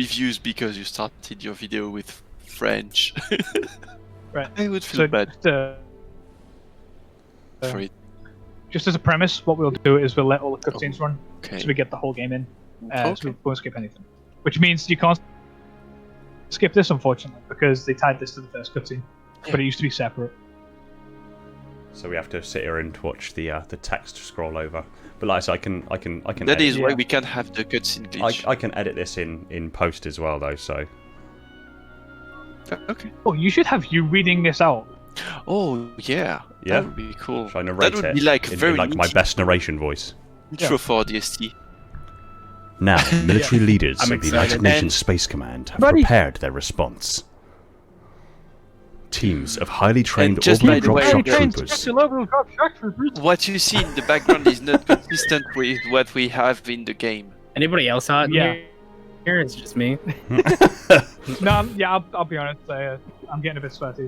reviews because you started your video with French. Right. I would feel bad for it. Just as a premise, what we'll do is we'll let all the cutscenes run, Okay. so we get the whole game in. Okay. So we won't skip anything. Which means you can't skip this, unfortunately, because they tied this to the first cutscene. Yeah. But it used to be separate. So we have to sit here and watch the text scroll over. But like I said, I can. That edit. is why we can't have the cutscene glitch. I can edit this in post as well, though. So. Okay. Oh, you should have you reading this out. Oh yeah. Yeah? That would be cool. Should I narrate That would it be like in, very in, like my best narration voice? intro for ODST. Now, military leaders I'm of the excited. United Nations And- Space Command have Buddy. prepared their response. Teams of highly trained just orbital by the drop way, shock troopers. What you see in the background is not consistent with what we have in the game. Anybody else hot in Yeah. here? It's just me. No, yeah, I'll be honest. I'm getting a bit sweaty.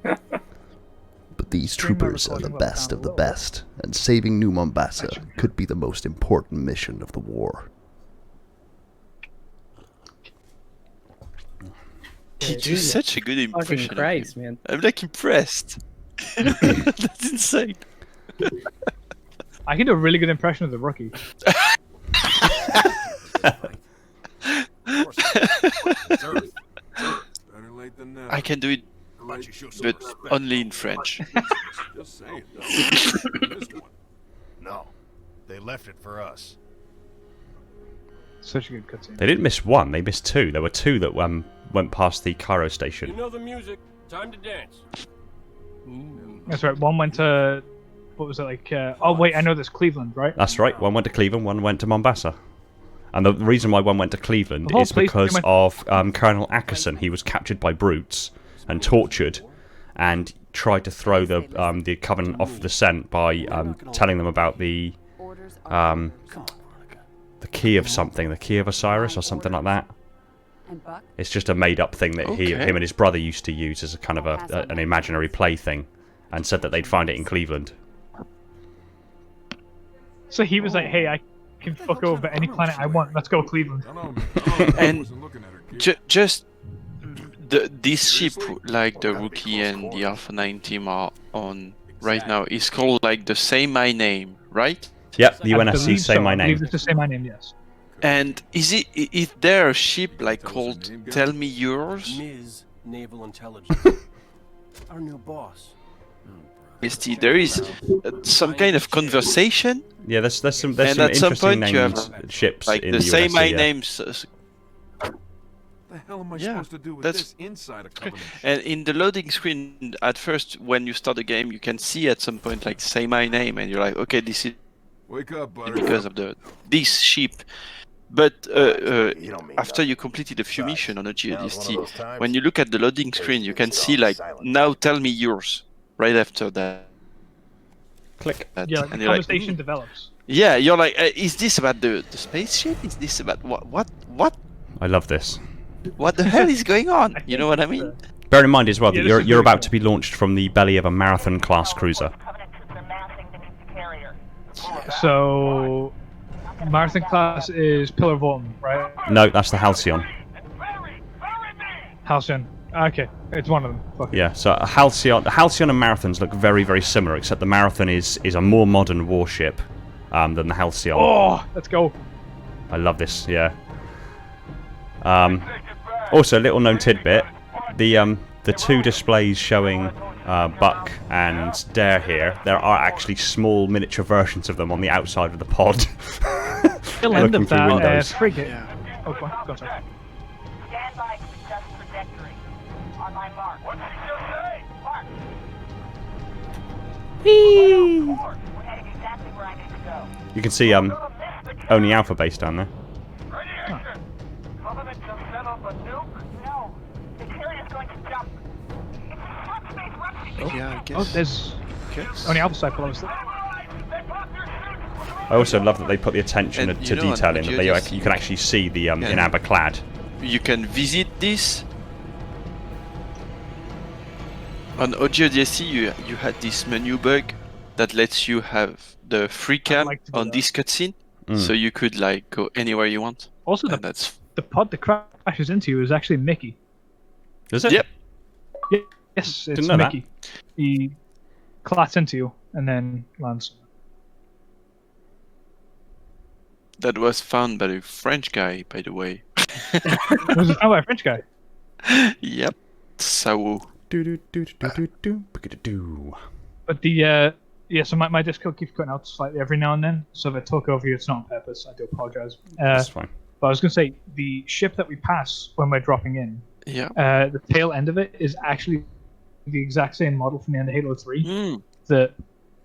But these troopers are the best of the best, and saving New Mombasa could be the most important mission of the war. He did such a good impression. Fucking Christ, man. I'm like impressed. That's insane. I can do a really good impression of the rookie. I can do it, but only in French. No, they left it for us. Such a good cutscene. They didn't miss one; they missed two. There were two that went past the Cairo station. You know the music. Time to dance. That's right. One went to, what was it like? Oh wait, I know this Cleveland, right? That's right. One went to Cleveland, one went to Mombasa. And the reason why one went to Cleveland The whole is place because went- of Colonel Ackerson. He was captured by brutes and tortured, and tried to throw the Covenant off the scent by telling them about the key of something, the key of Osiris or something like that. It's just a made-up thing that him and his brother used to use as a kind of an imaginary plaything, and said that they'd find it in Cleveland. So he was like, "Hey, I can fuck over any planet I want. Let's go Cleveland." And just this ship, like the Rookie and the Alpha 9 team are on right now, is called like the Say My Name, right? Yep, the I UNSC believe Say so. My I Name. believe it's to Say My Name, yes. And is there a ship like called Tell Me Yours? Ms. Naval Intelligence. Our new boss. ODST, there is some kind of conversation, Yeah, there's some and at some interesting point you have named ships like in the the Say UNSC, My yeah. Names. The hell am I Yeah, supposed to do with that's- this inside a Covenant ship? And in the loading screen, at first, when you start the game, you can see at some point like Say My Name, and you're like, okay, this is Wake up, buddy. because of this ship. But after you completed a few missions on a GODST, when you look at the loading screen, you can see like, now tell me yours, right after that. Click. Yeah, like, the and you're like, conversation develops. yeah, you're like, is this about the spaceship? Is this about what I love this. the hell is going on? You know what I mean? Bear in mind as well Yeah, that this is you're really about cool. to be launched from the belly of a Marathon class cruiser. So, Marathon class is Pillar of Autumn, right? No, that's the Halcyon. Halcyon. Okay, it's one of them. Fuck it. Yeah, so the Halcyon and Marathons look very, very similar, except the Marathon is a more modern warship than the Halcyon. Oh, let's go. I love this. Yeah. Also, a little known tidbit: the two displays showing Buck and Dare here, there are actually small miniature versions of them on the outside of the pod. Still end Looking of through that windows. frigate. Oh, go on, sorry. Stand by to adjust trajectory. On my mark. What did he just say? Mark. Whee! We're heading exactly where I need to go. You can see only Alpha Base down there. Ready, action. Covenant just set up a nuke? No. The carrier's going to jump. It's a subspace rescue. Yeah, I guess. Oh, there's only Alpha Side below us. I also love that they put the attention And, to you know, on detail in the that GODST, you can actually see the in Yeah. amber clad. You can visit this. On ODST, you had this menu bug that lets you have the free cam like to do on that. this cutscene, so you could like go anywhere you want. Also, And that's the pod that crashes into you is actually Mickey. Is it? Yep. Yes, it's Didn't know that. Mickey. He clats into you and then lands. that was found by a French guy, by the way. Was it found by a French guy? Yep. So But so my Discord keeps cutting out slightly every now and then. So if I talk over you, it's not on purpose. I do apologize. That's fine. But I was gonna say the ship that we pass when we're dropping in. yeah. The tail end of it is actually the exact same model from the end of Halo 3 Mm. that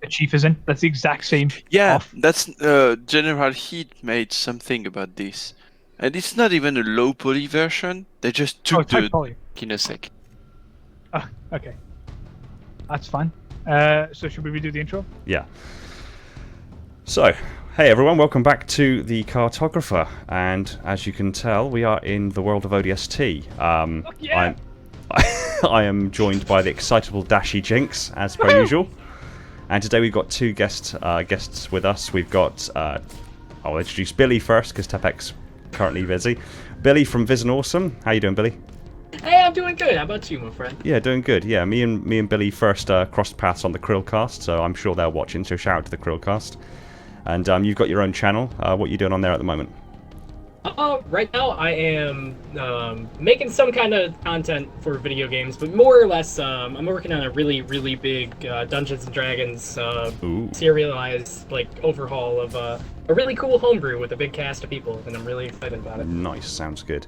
the Chief is in. That's the exact same. Yeah, off. that's General Heat made something about this, and it's not even a low poly version. They just Oh, took it's high the poly. Kinesec. Oh, okay. That's fine. So should we redo the intro? Yeah. So, hey everyone, welcome back to the Cartographer, and as you can tell, we are in the world of ODST. yeah! I am joined by the excitable Dashy Jinx, as per usual. And today we've got two guests with us. We've got, I'll introduce Billy first, because Tepec's currently busy. Billy from Visnawesome. How you doing, Billy? Hey, I'm doing good. How about you, my friend? Yeah, doing good. Yeah, me and Billy first crossed paths on the Krillcast, so I'm sure they're watching, so shout out to the Krillcast. And you've got your own channel. What are you doing on there at the moment? Right now I am making some kind of content for video games, but more or less I'm working on a really, really big Dungeons and Dragons serialized overhaul of a really cool homebrew with a big cast of people, and I'm really excited about it. Nice, sounds good.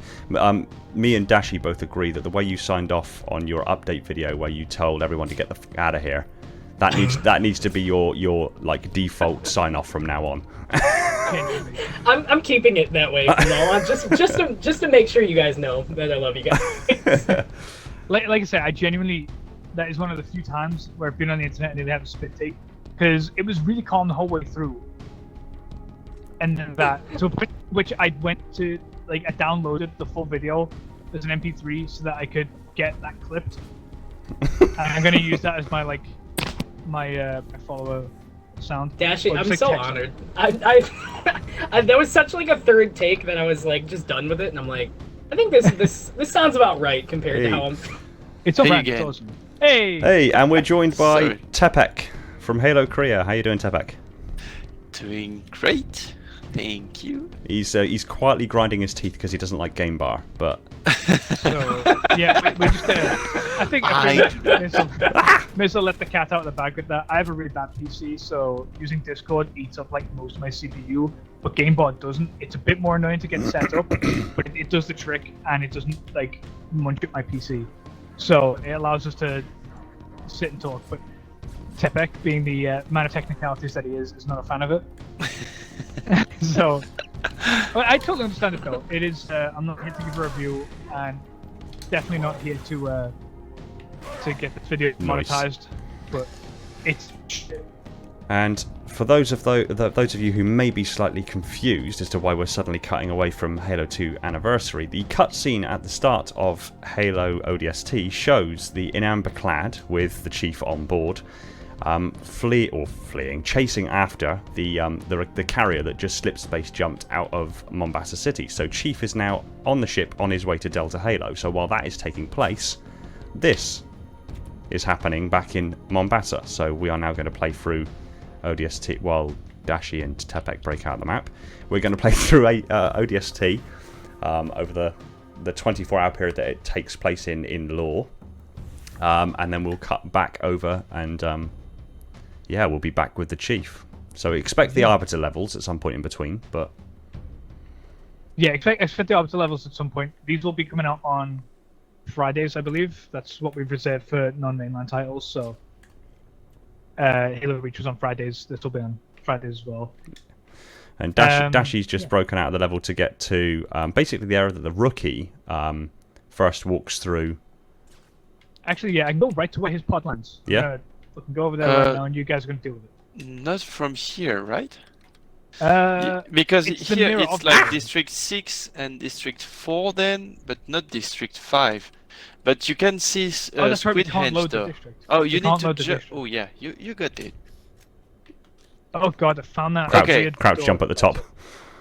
Me and Dashy both agree that the way you signed off on your update video, where you told everyone to get the f out of here, that needs to be your like default sign off from now on. I'm keeping it that way from now on, just to make sure you guys know that I love you guys. Like I say, I genuinely, that is one of the few times where I've been on the internet and nearly had a spit take, because it was really calm the whole way through. And then which I went to, I downloaded the full video as an MP3 so that I could get that clipped. And I'm gonna use that as my my follower sound. Dashy, Or I'm just, so text it. honored. I that was such a third take that I was just done with it, and I'm like, I think this sounds about right compared to how I'm. It's all Hey right. It's again. awesome. Hey. Hey, and we're joined by Sorry. Tepec from Halo Korea. How you doing, Tepec? Doing great. Thank you. He's quietly grinding his teeth because he doesn't like Game Bar, but So yeah, we're just. I think may as well let the cat out of the bag with that. I have a really bad PC, so using Discord eats up most of my CPU, but GameBot doesn't. It's a bit more annoying to get set up, but it does the trick, and it doesn't munch at my PC. So it allows us to sit and talk. But Tepec, being the man of technicalities that he is not a fan of it. So I totally understand it though. It is. I'm not here to give a review, and definitely not here to get this video monetized. But it's shit. And for those of you who may be slightly confused as to why we're suddenly cutting away from Halo 2 Anniversary, the cutscene at the start of Halo ODST shows the in amber clad with the Chief on board, chasing after the carrier that just slip space jumped out of Mombasa City. So Chief is now on the ship on his way to Delta Halo. So while that is taking place, this is happening back in Mombasa. So we are now going to play through ODST while Dashy and Tepec break out the map. We're going to play through ODST over the 24-hour period that it takes place in lore, and then we'll cut back over and we'll be back with the Chief. So expect the Arbiter levels at some point in between, but Yeah, expect the Arbiter levels at some point. These will be coming out on Fridays, I believe. That's what we've reserved for non-mainline titles. So Halo Reach was on Fridays. This will be on Fridays as well. And Dashy's just broken out of the level to get to basically the area that the rookie first walks through. Actually, yeah, I can go right to where his pod lands. Yeah. We can go over there right now, and you guys are going to deal with it. Not from here, right? It's Because the here mirror it's of- like District 6 and District 4 then, but not District 5. But you can see That's right, we Squid can't Henge load the though. district. Oh, We you need can't to load the jump. district. Oh yeah, you got it. Oh god, I found that. Crouch, Okay. weird crouch door. jump at the top.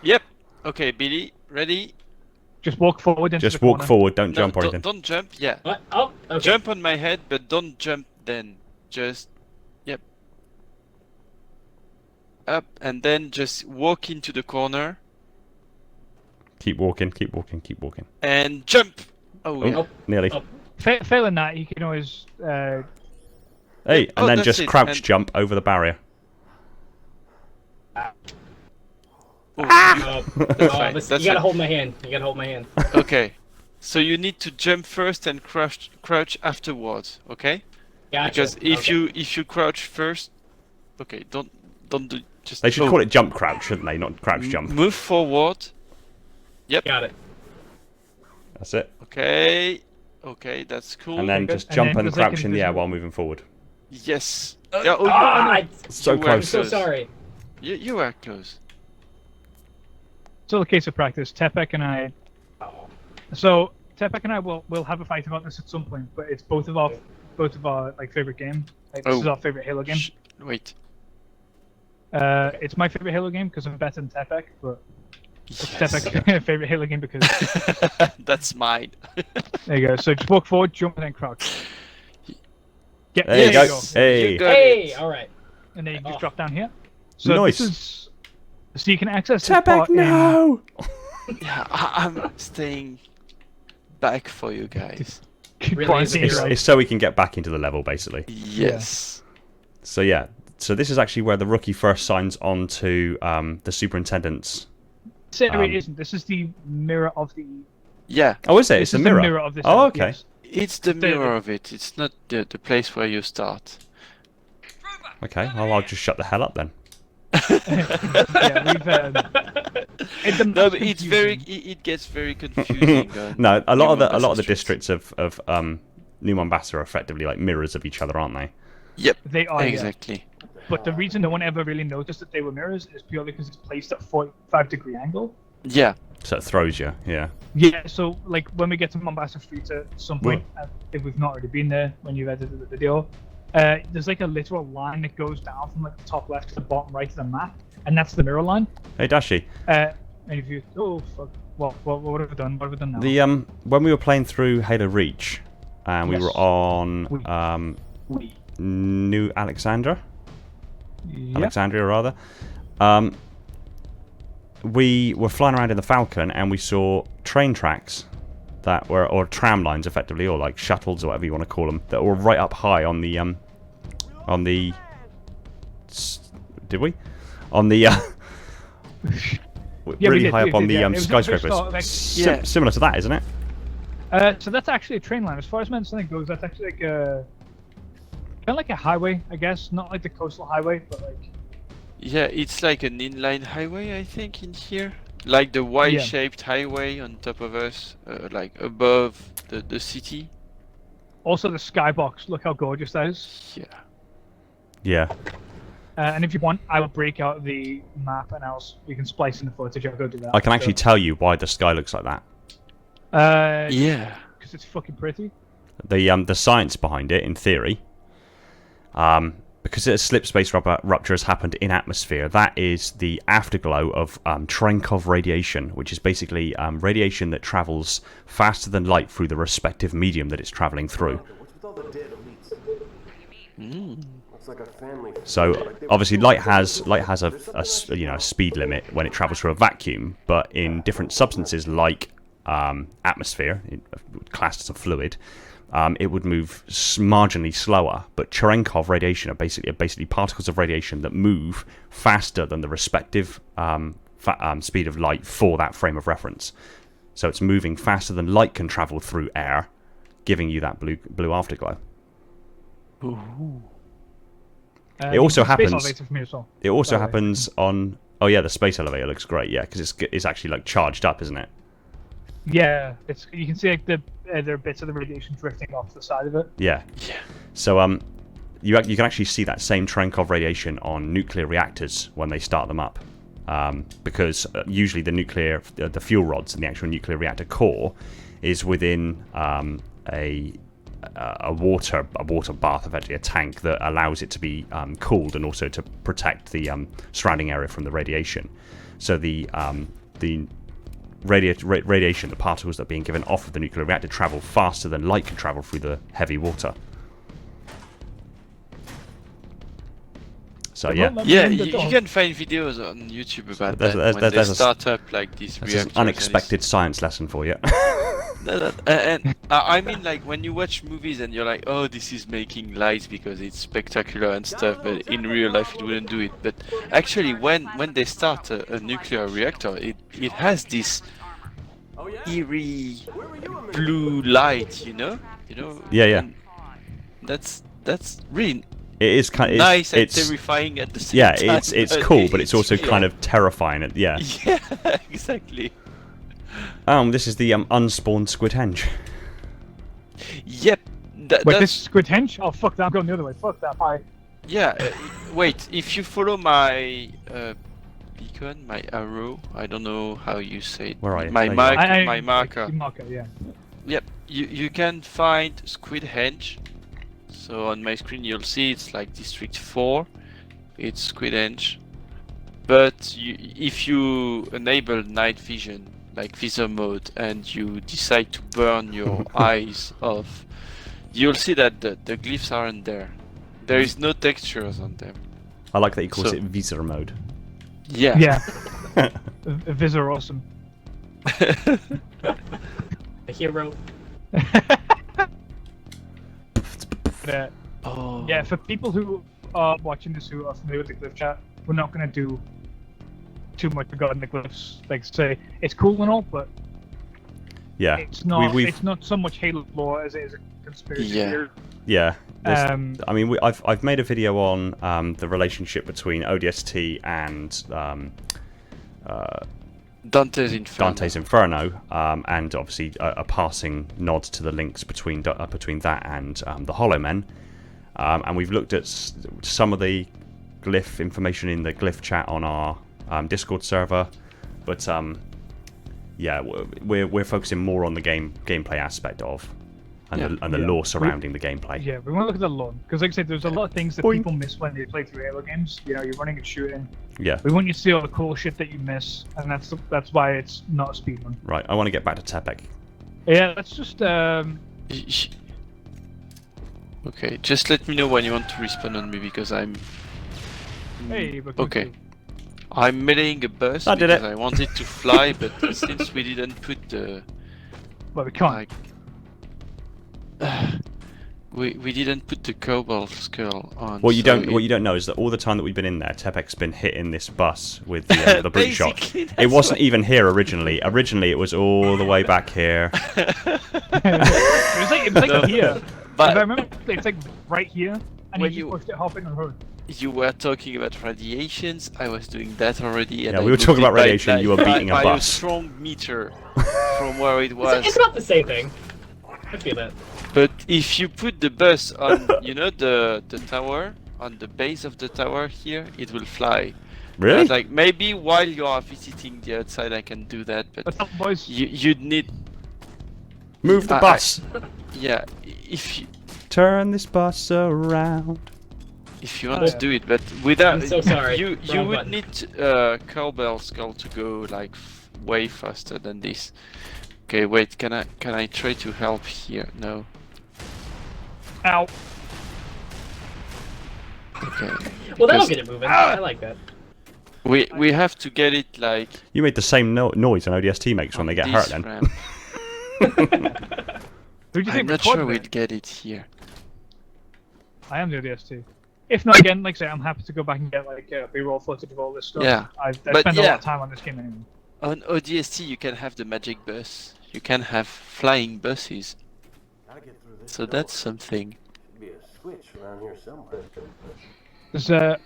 Yep. Okay, Billy, ready? Just walk forward into Just the walk corner. forward, don't No, jump or don't, anything. don't jump. Yeah. What? Oh, okay. Jump on my head, but don't jump then. Just, yep. Up, and then just walk into the corner Keep walking, keep walking, keep walking. and jump. Oh, yeah. Oh, Nearly. oh. Failing that, you can always. Hey, Oh, and then that's just it, crouch and- jump over the barrier. Oh, That's fine, you that's gotta fine. hold my hand. You gotta hold my hand. Okay. So you need to jump first and crouch afterwards, okay? Gotcha. Because if Okay. you crouch first, okay, don't do just. They should call it jump crouch, shouldn't they? Not crouch jump. Move forward. Got it. That's it. Okay. Okay, that's cool. And then good. just And jump then and there's like crouch in the air invisible- while moving forward. Yes. Yeah, oh, So You were I'm close. so sorry. you are close. Still a case of practice. Tepec and I. So Tepec and I will have a fight about this at some point, but it's both of our like favorite game. Like, this Oh. is our favorite Halo game. Wait. It's my favorite Halo game because I'm better than Tepec, but it's Tepec's favorite Halo game because That's mine. there you go. So just walk forward, jump, and then crouch. Yeah, There you go. Yes. Hey. You got Hey, it. all right. and then you just Oh. drop down here. So Nice. this is so you can access this Tepec, part in- no! Yeah, I'm staying back for you guys. Really quarantine, is it? right? It's so we can get back into the level, basically. Yes. So yeah, so this is actually where the rookie first signs on to the superintendent's. It isn't. This is the mirror of the. Yeah, Oh, is it? This It's the is mirror. the mirror of this. Oh, Earth, okay. yes. it's the mirror of it. It's not the place where you start. Okay, well, I'll just shut the hell up then. Yeah, we've. No, but it's very. It gets very confusing. No, a lot of the Mombasa districts of New Mombasa are effectively like mirrors of each other, aren't they? Yep. They are. Yeah. Exactly. But the reason no one ever really noticed that they were mirrors is purely because it's placed at 45-degree angle. Yeah. So it throws you, yeah. Yeah, so like when we get to Mombasa Street at some point, if we've not already been there when you've edited the video, there's like a literal line that goes down from like the top left to the bottom right of the map, and that's the mirror line. Hey Dashi, And if you, oh fuck, what have we done? What have we done now? the when we were playing through Halo Reach, and we Yes. were on New Alexandria, rather. We were flying around in the Falcon, and we saw train tracks that were, or tram lines, effectively, or like shuttles, or whatever you want to call them, that were right up high on the did we? On the really high up on the skyscrapers. Similar to that, isn't it? So that's actually a train line. As far as my understanding goes, that's actually like a kind of like a highway, I guess. Not like the coastal highway, but like. Yeah, it's like an inline highway, I think, in here. Like the Y-shaped highway on top of us, like above the city. Also the skybox. Look how gorgeous that is. Yeah. Yeah. And if you want, I will break out the map and we can splice in the footage. I'll go do that. I can actually tell you why the sky looks like that. Yeah. Because it's fucking pretty. The science behind it, in theory, because a slip space rupture has happened in atmosphere, that is the afterglow of Cherenkov radiation, which is basically radiation that travels faster than light through the respective medium that it's traveling through. What's with all the dead elites? Looks like a family. So obviously, light has a speed limit when it travels through a vacuum, but in different substances like atmosphere, classed as a fluid, it would move marginally slower. But Cherenkov radiation are basically particles of radiation that move faster than the respective speed of light for that frame of reference. So it's moving faster than light can travel through air, giving you that blue afterglow. Ooh. It also space happens. elevator for me as well. It also By the way. happens on. Oh yeah, the space elevator looks great. Yeah, because it's actually like charged up, isn't it? Yeah, you can see like there are bits of the radiation drifting off the side of it. Yeah. Yeah. So you can actually see that same Cherenkov radiation on nuclear reactors when they start them up, because usually the fuel rods in the actual nuclear reactor core is within a a water bath, effectively a tank that allows it to be cooled and also to protect the surrounding area from the radiation. So the radiation, the particles that are being given off of the nuclear reactor, travel faster than light can travel through the heavy water. So yeah, you can find videos on YouTube about that when they start up like this reactor. An unexpected science lesson for you. And I mean, like when you watch movies and you're like, oh, this is making lights because it's spectacular and stuff, but in real life it wouldn't do it. But actually, when they start a nuclear reactor, it has this eerie blue light, you know. Yeah. That's really. It is kind of nice and terrifying at the same time. Yeah, it's cool, but it's also kind of terrifying. Yeah. Yeah, exactly. This is the unspawned squid henge. Yep. Wait, this squid henge? Oh fuck that! I'm going the other way. Fuck that! Bye. Yeah. Wait. If you follow my beacon, my arrow, I don't know how you say it. Where are you? My my marker. Marker, yeah. Yep. You can find squid henge. So on my screen you'll see it's like District 4, it's Squid Henge. But if you enable night vision, like visor mode, and you decide to burn your eyes off, you'll see that the glyphs aren't there. There is no textures on them. I like that he calls it visor mode. Yeah. Yeah. Visnawesome. A hero. Yeah, for people who are watching this who are familiar with the glyph chat, we're not going to do too much regarding the glyphs. Like, say, it's cool and all, but yeah, it's not. It's not so much Halo lore as it is a conspiracy theory. Yeah. I mean, I've made a video on the relationship between ODST and Dante's Inferno, and obviously a passing nod to the links between that and the Hollow Men, and we've looked at some of the glyph information in the glyph chat on our Discord server, but yeah, we're focusing more on the gameplay aspect of and the lore surrounding the gameplay. Yeah, we want to look at the lore because, like I said, there's a lot of things that people miss when they play through Halo games. You know, you're running and shooting. Yeah. We want you to see all the cool shit that you miss, and that's why it's not a speedrun. Right. I want to get back to Tepec. Yeah, let's just. Okay, just let me know when you want to respawn on me because I'm. Hey. Okay. I'm meleeing a bus I did because it. I wanted to fly, but since we didn't put the. Well, we can't. We didn't put the cobalt skull on. What you don't know is that all the time that we've been in there, Tepec's been hitting this bus with the brute shot. It wasn't even here originally. Originally, it was all the way back here. it was like here. But I remember it's like right here, and when you pushed it hopping on the road. You were talking about radiations. I was doing that already. And yeah, we were talking about radiation. You were beating a bus. By a strong meter from where it was. It's about the same thing. I feel that. But if you put the bus on, you know, the tower, on the base of the tower here, it will fly. Really? Like maybe while you are visiting the outside, I can do that. But you'd need. Move the bus. Yeah, if you turn this bus around. If you want to do it, but without. I'm so sorry. You would need cowbell skull to go like way faster than this. Okay, wait. Can I try to help here? No. Ow. Okay. Well, that'll get it moving. I like that. We have to get it like. You made the same noise an ODST makes when they get hurt. Then. I'm not sure we'd get it here. I am the ODST. If not, again, like I say, I'm happy to go back and get like B-roll footage of all this stuff. Yeah. I spent a lot of time on this game anyway. On ODST, you can have the magic bus. You can have flying buses. So that's something. Should be a switch around here somewhere. There's there's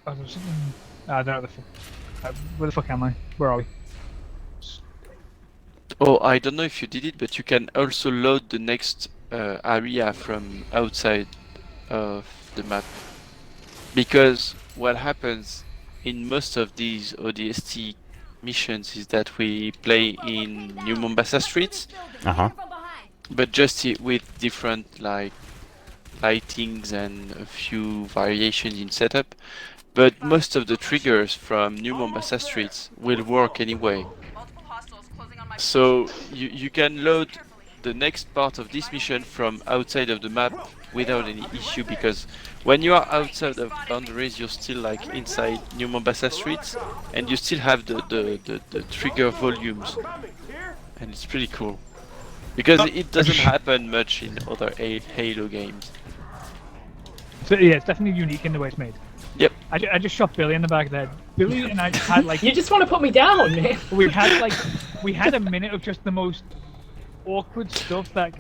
something. I don't know where the fuck am I? Where are we? Oh, I don't know if you did it, but you can also load the next area from outside of the map. Because what happens in most of these ODST missions is that we play in New Mombasa streets, but just with different like lightings and a few variations in setup. But most of the triggers from New Mombasa Streets will work anyway. So you can load the next part of this mission from outside of the map without any issue, because when you are outside of boundaries, you're still like inside New Mombasa Streets, and you still have the trigger volumes, and it's pretty cool. Because it doesn't happen much in other Halo games. So yeah, it's definitely unique in the way it's made. Yep. I just shot Billy in the back of the head. Billy and I had like... You just want to put me down, man. We had a minute of just the most awkward stuff that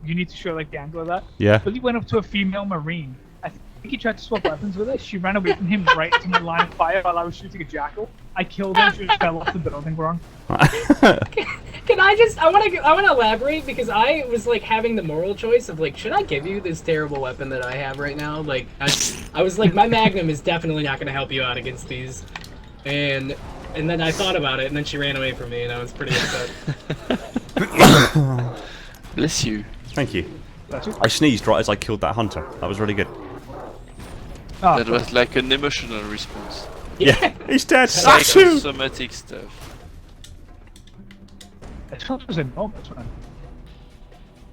you need to show like the angle of that. Yeah. Billy went up to a female marine. I think he tried to swap weapons with her. She ran away from him right into my line of fire while I was shooting a jackal. I killed her. She just fell off the building wrong. Can I just? I want to elaborate, because I was like having the moral choice of like, should I give you this terrible weapon that I have right now? Like, I was like, my Magnum is definitely not going to help you out against these, and then I thought about it, and then she ran away from me, and I was pretty upset. Bless you. Thank you. I sneezed right as I killed that hunter. That was really good. Oh, That was like an emotional response. Yeah, he's dead. Like somatic stuff. This one was enormous, man.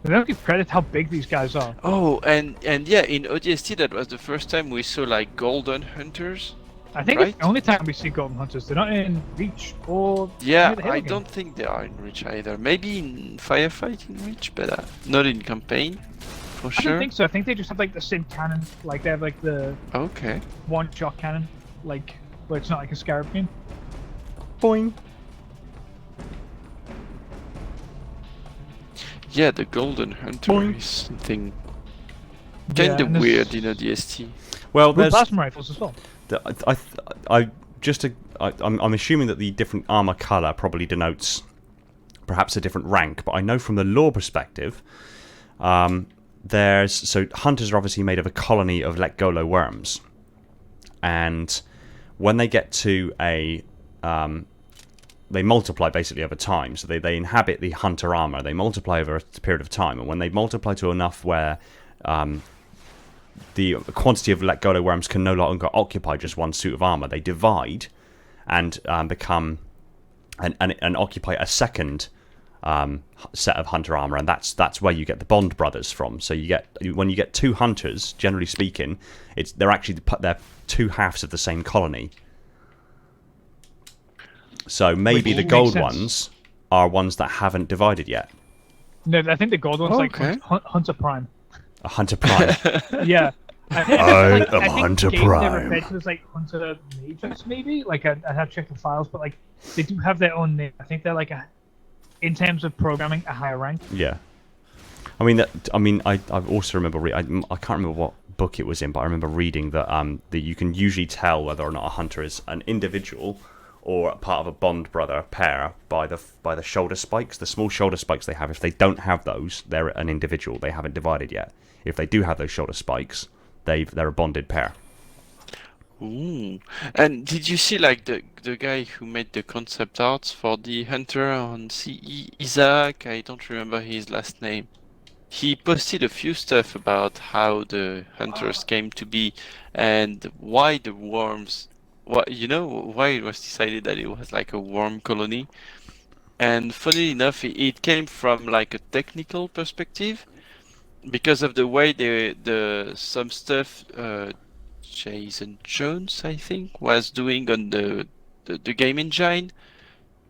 They don't give credit how big these guys are. Oh, and yeah, in ODST that was the first time we saw like golden hunters. I think it's the only time we see golden hunters. They're not in Reach or... Yeah, I don't think they are in Reach either. Maybe in Firefighting Reach, but not in Campaign, for sure. I don't think so. I think they just have like the same cannon. Like they have like the one-shot cannon, like where it's not like a scarab game. Boing. Yeah, the golden hunter Boing. is something kind of weird in ODST. Well, there's plasma rifles as well. I'm assuming that the different armor color probably denotes perhaps a different rank, but I know from the lore perspective, so hunters are obviously made of a colony of Letgolo worms, and when they get to they multiply basically over time. So they inhabit the hunter armor. They multiply over a period of time, and when they multiply to enough where the quantity of Letgolo worms can no longer occupy just one suit of armor, they divide and become and occupy a second set of hunter armor, and that's where you get the Bond brothers from. So when you get two hunters, generally speaking, they're two halves of the same colony. So maybe the gold ones are ones that haven't divided yet. No, I think the gold one's like Hunter Prime. A Hunter Prime. Yeah. I am Hunter They Prime. referred to as like Hunter Matrix, maybe. Like I have to check the files, but like they do have their own name. I think they're like in terms of programming, a higher rank. Yeah. I also remember I can't remember what book it was in, but I remember reading that you can usually tell whether or not a hunter is an individual or part of a Bond brother pair by the shoulder spikes, the small shoulder spikes they have. If they don't have those, they're an individual. They haven't divided yet. If they do have those shoulder spikes, they're a bonded pair. Ooh. And did you see like the guy who made the concept arts for the hunter on CE, Isaac? I don't remember his last name. He posted a few stuff about how the hunters came to be and why the worms. Why it was decided that it was like a worm colony. And funny enough, it came from like a technical perspective because of the way some stuff Jason Jones, I think, was doing on the game engine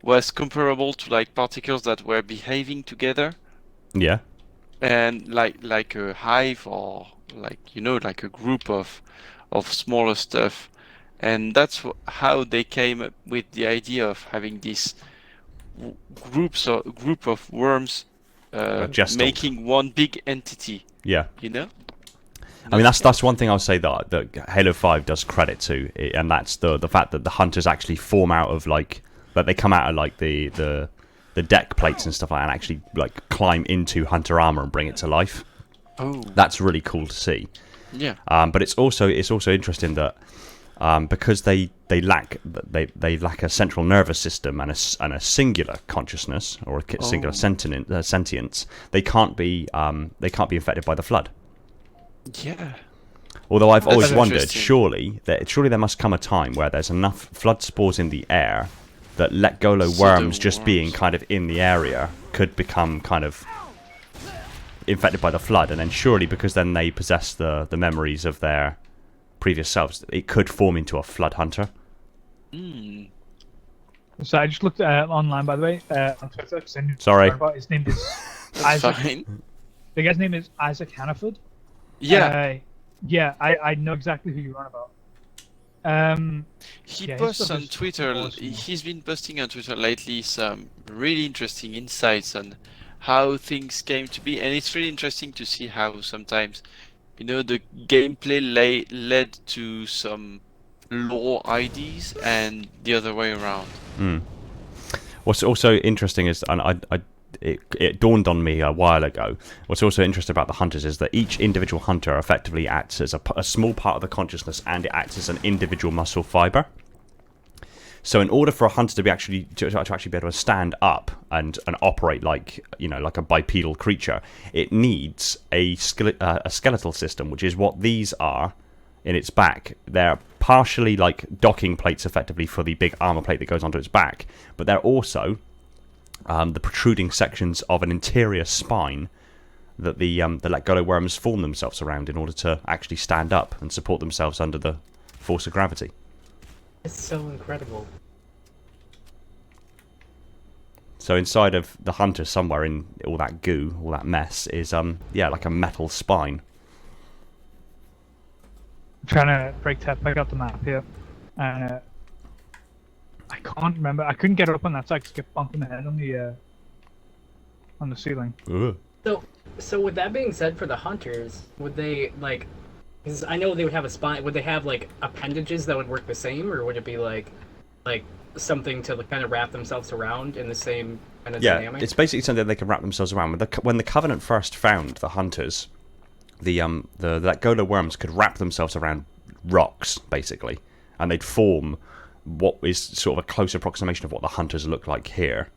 was comparable to like particles that were behaving together. Yeah. And like a hive or like a group of smaller stuff. And that's how they came up with the idea of having these group of worms making one big entity. Yeah. I mean, that's one thing I'll say that Halo 5 does credit to, and that's the fact that the hunters actually form out of that they come out of like the deck plates and stuff like that, and actually like climb into hunter armor and bring it to life. Oh. That's really cool to see. Yeah. But it's also interesting that because they lack a central nervous system and a singular consciousness or a singular sentience. They can't be infected by the flood. Yeah. Although I've always That's wondered, interesting. surely there must come a time where there's enough flood spores in the air that Letgolo So worms the just being worms- kind of in the area could become kind of infected by the flood, and then surely because then they possess the memories of their previous selves, it could form into a flood hunter. Hmm. So I just looked online, by the way, on Twitter. 'Cause I knew Sorry. about his name is That's Isaac. fine. The guy's name is Isaac Hannaford. Yeah. Yeah, I know exactly who you're on about. He yeah, his posts stuff on is Twitter. awesome. He's been posting on Twitter lately some really interesting insights on how things came to be, and it's really interesting to see how sometimes, the gameplay led to some lore ideas and the other way around. What's also interesting is, and it dawned on me a while ago, what's also interesting about the hunters is that each individual hunter effectively acts as a small part of the consciousness, and it acts as an individual muscle fiber. So in order for a hunter to be actually be able to stand up and operate like a bipedal creature, it needs a skeletal system, which is what these are in its back. They're partially like docking plates, effectively, for the big armor plate that goes onto its back, but they're also the protruding sections of an interior spine that the Letgolo worms form themselves around in order to actually stand up and support themselves under the force of gravity. It's so incredible. So inside of the hunter, somewhere in all that goo, all that mess, is like a metal spine. I'm trying to break Tepec out the map here, and I can't remember. I couldn't get it up on that side because I kept bumping the head on the ceiling. Ugh. So with that being said, for the hunters, would they like? Because I know they would have a spine. Would they have like appendages that would work the same, or would it be like something to kind of wrap themselves around in the same kind of dynamic? It's basically something they can wrap themselves around. When the Covenant first found the hunters, the Letgolo worms could wrap themselves around rocks, basically, and they'd form what is sort of a close approximation of what the hunters look like here,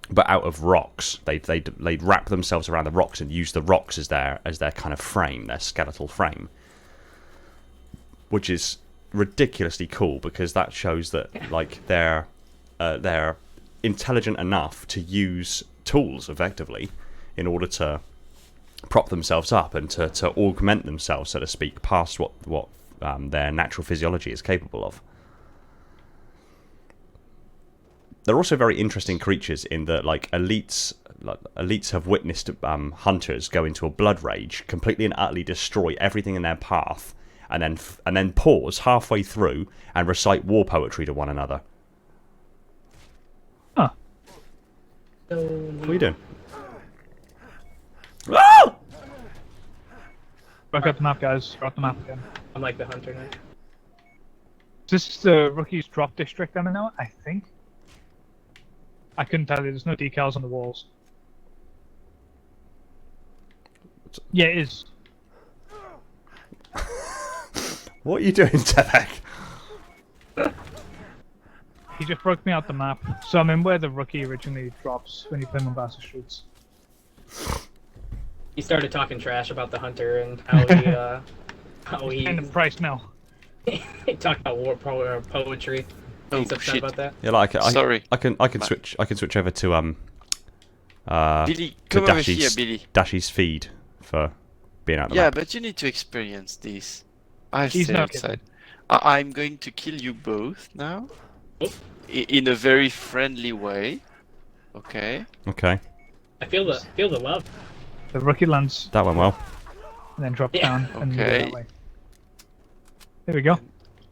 but out of rocks. They'd wrap themselves around the rocks and use the rocks as their kind of frame, their skeletal frame, which is ridiculously cool because that shows that like they're intelligent enough to use tools effectively in order to prop themselves up and to augment themselves, so to speak, past what their natural physiology is capable of. They're also very interesting creatures in that, like, elites have witnessed hunters go into a blood rage, completely and utterly destroy everything in their path, and then pause halfway through and recite war poetry to one another. Huh. So, What are you doing? Ah! Back out the map, guys. Got the map again. I'm like the hunter now. This is the rookies drop district I'm in now, I think. I couldn't tell you. There's no decals on the walls. Yeah, it is. What are you doing, Tepec? He just broke me out the map. So I'm in where the rookie originally drops when you play Mombasa Streets. He started talking trash about the hunter and how he Paying the price now. he talked about war poetry. He's upset shit. about that. Yeah, like Sorry. I can switch over to Billy, to come over here, Billy. Dashy's feed for being out the Yeah, map. but you need to experience this. I'll He's stay not outside. I'm going to kill you both now. In a very friendly way. Okay. Okay, I feel the love. The rookie lands that went well. and then drops Yeah. down and goes Okay. that way. There we go.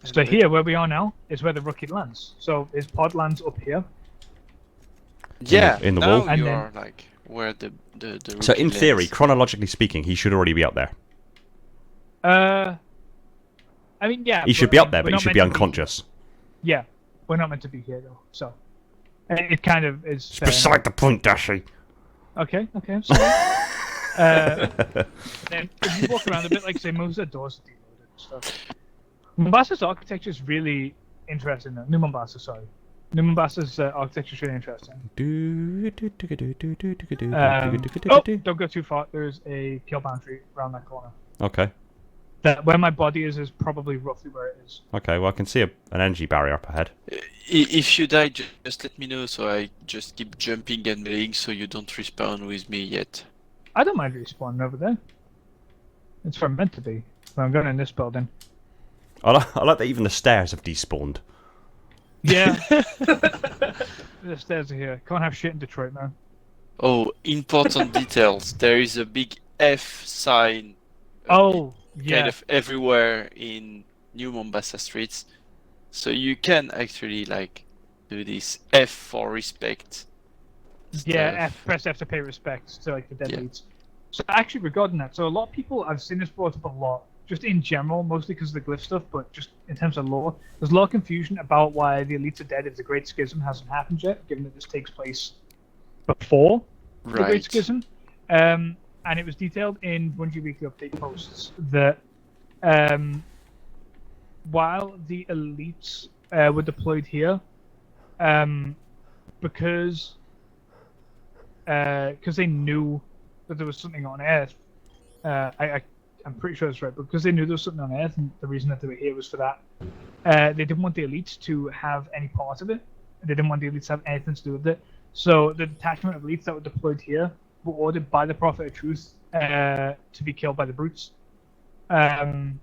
So here, where we are now, is where the rookie lands. So his pod lands up here. Yeah, in the now wall? And you then- are like where the So rookie in theory, lands. chronologically speaking, he should already be up there. I mean, yeah. He should but, be I up mean, there, we're but he not should meant be to unconscious. Yeah, we're not meant to be here though. So it kind of is. It's beside the point, Dashy. Okay, I'm sorry. Then if you walk around a bit, like say most of the doors are deloaded and stuff. Mombasa's architecture is really interesting. New Mombasa, sorry. New Mombasa's architecture is really interesting. Don't go too far. There's a kill boundary around that corner. Okay. That where my body is probably roughly where it is. Okay, well I can see an energy barrier up ahead. If you die, just let me know, so I just keep jumping and melee, so you don't respawn with me yet. I don't mind respawning over there. It's where I'm meant to be. When I'm going in this building. I like that even the stairs have despawned. Yeah. The stairs are here. Can't have shit in Detroit, man. Oh, important details. There is a big F sign. Oh, yeah. Kind of everywhere in New Mombasa streets, so you can actually like do this F for respect. Yeah, press F to pay respect to like the dead leads. So actually, regarding that, so a lot of people, I've seen this brought up a lot, just in general, mostly because of the glyph stuff, but just in terms of lore, there's a lot of confusion about why the elites are dead if the Great Schism hasn't happened yet, given that this takes place before the Great Schism. And it was detailed in Bungie Weekly Update posts that while the elites were deployed here, because they knew that there was something on Earth, I'm pretty sure that's right, but because they knew there was something on Earth, and the reason that they were here was for that, they didn't want the elites to have any part of it. They didn't want the elites to have anything to do with it. So the detachment of elites that were deployed here were ordered by the Prophet of Truth to be killed by the brutes. The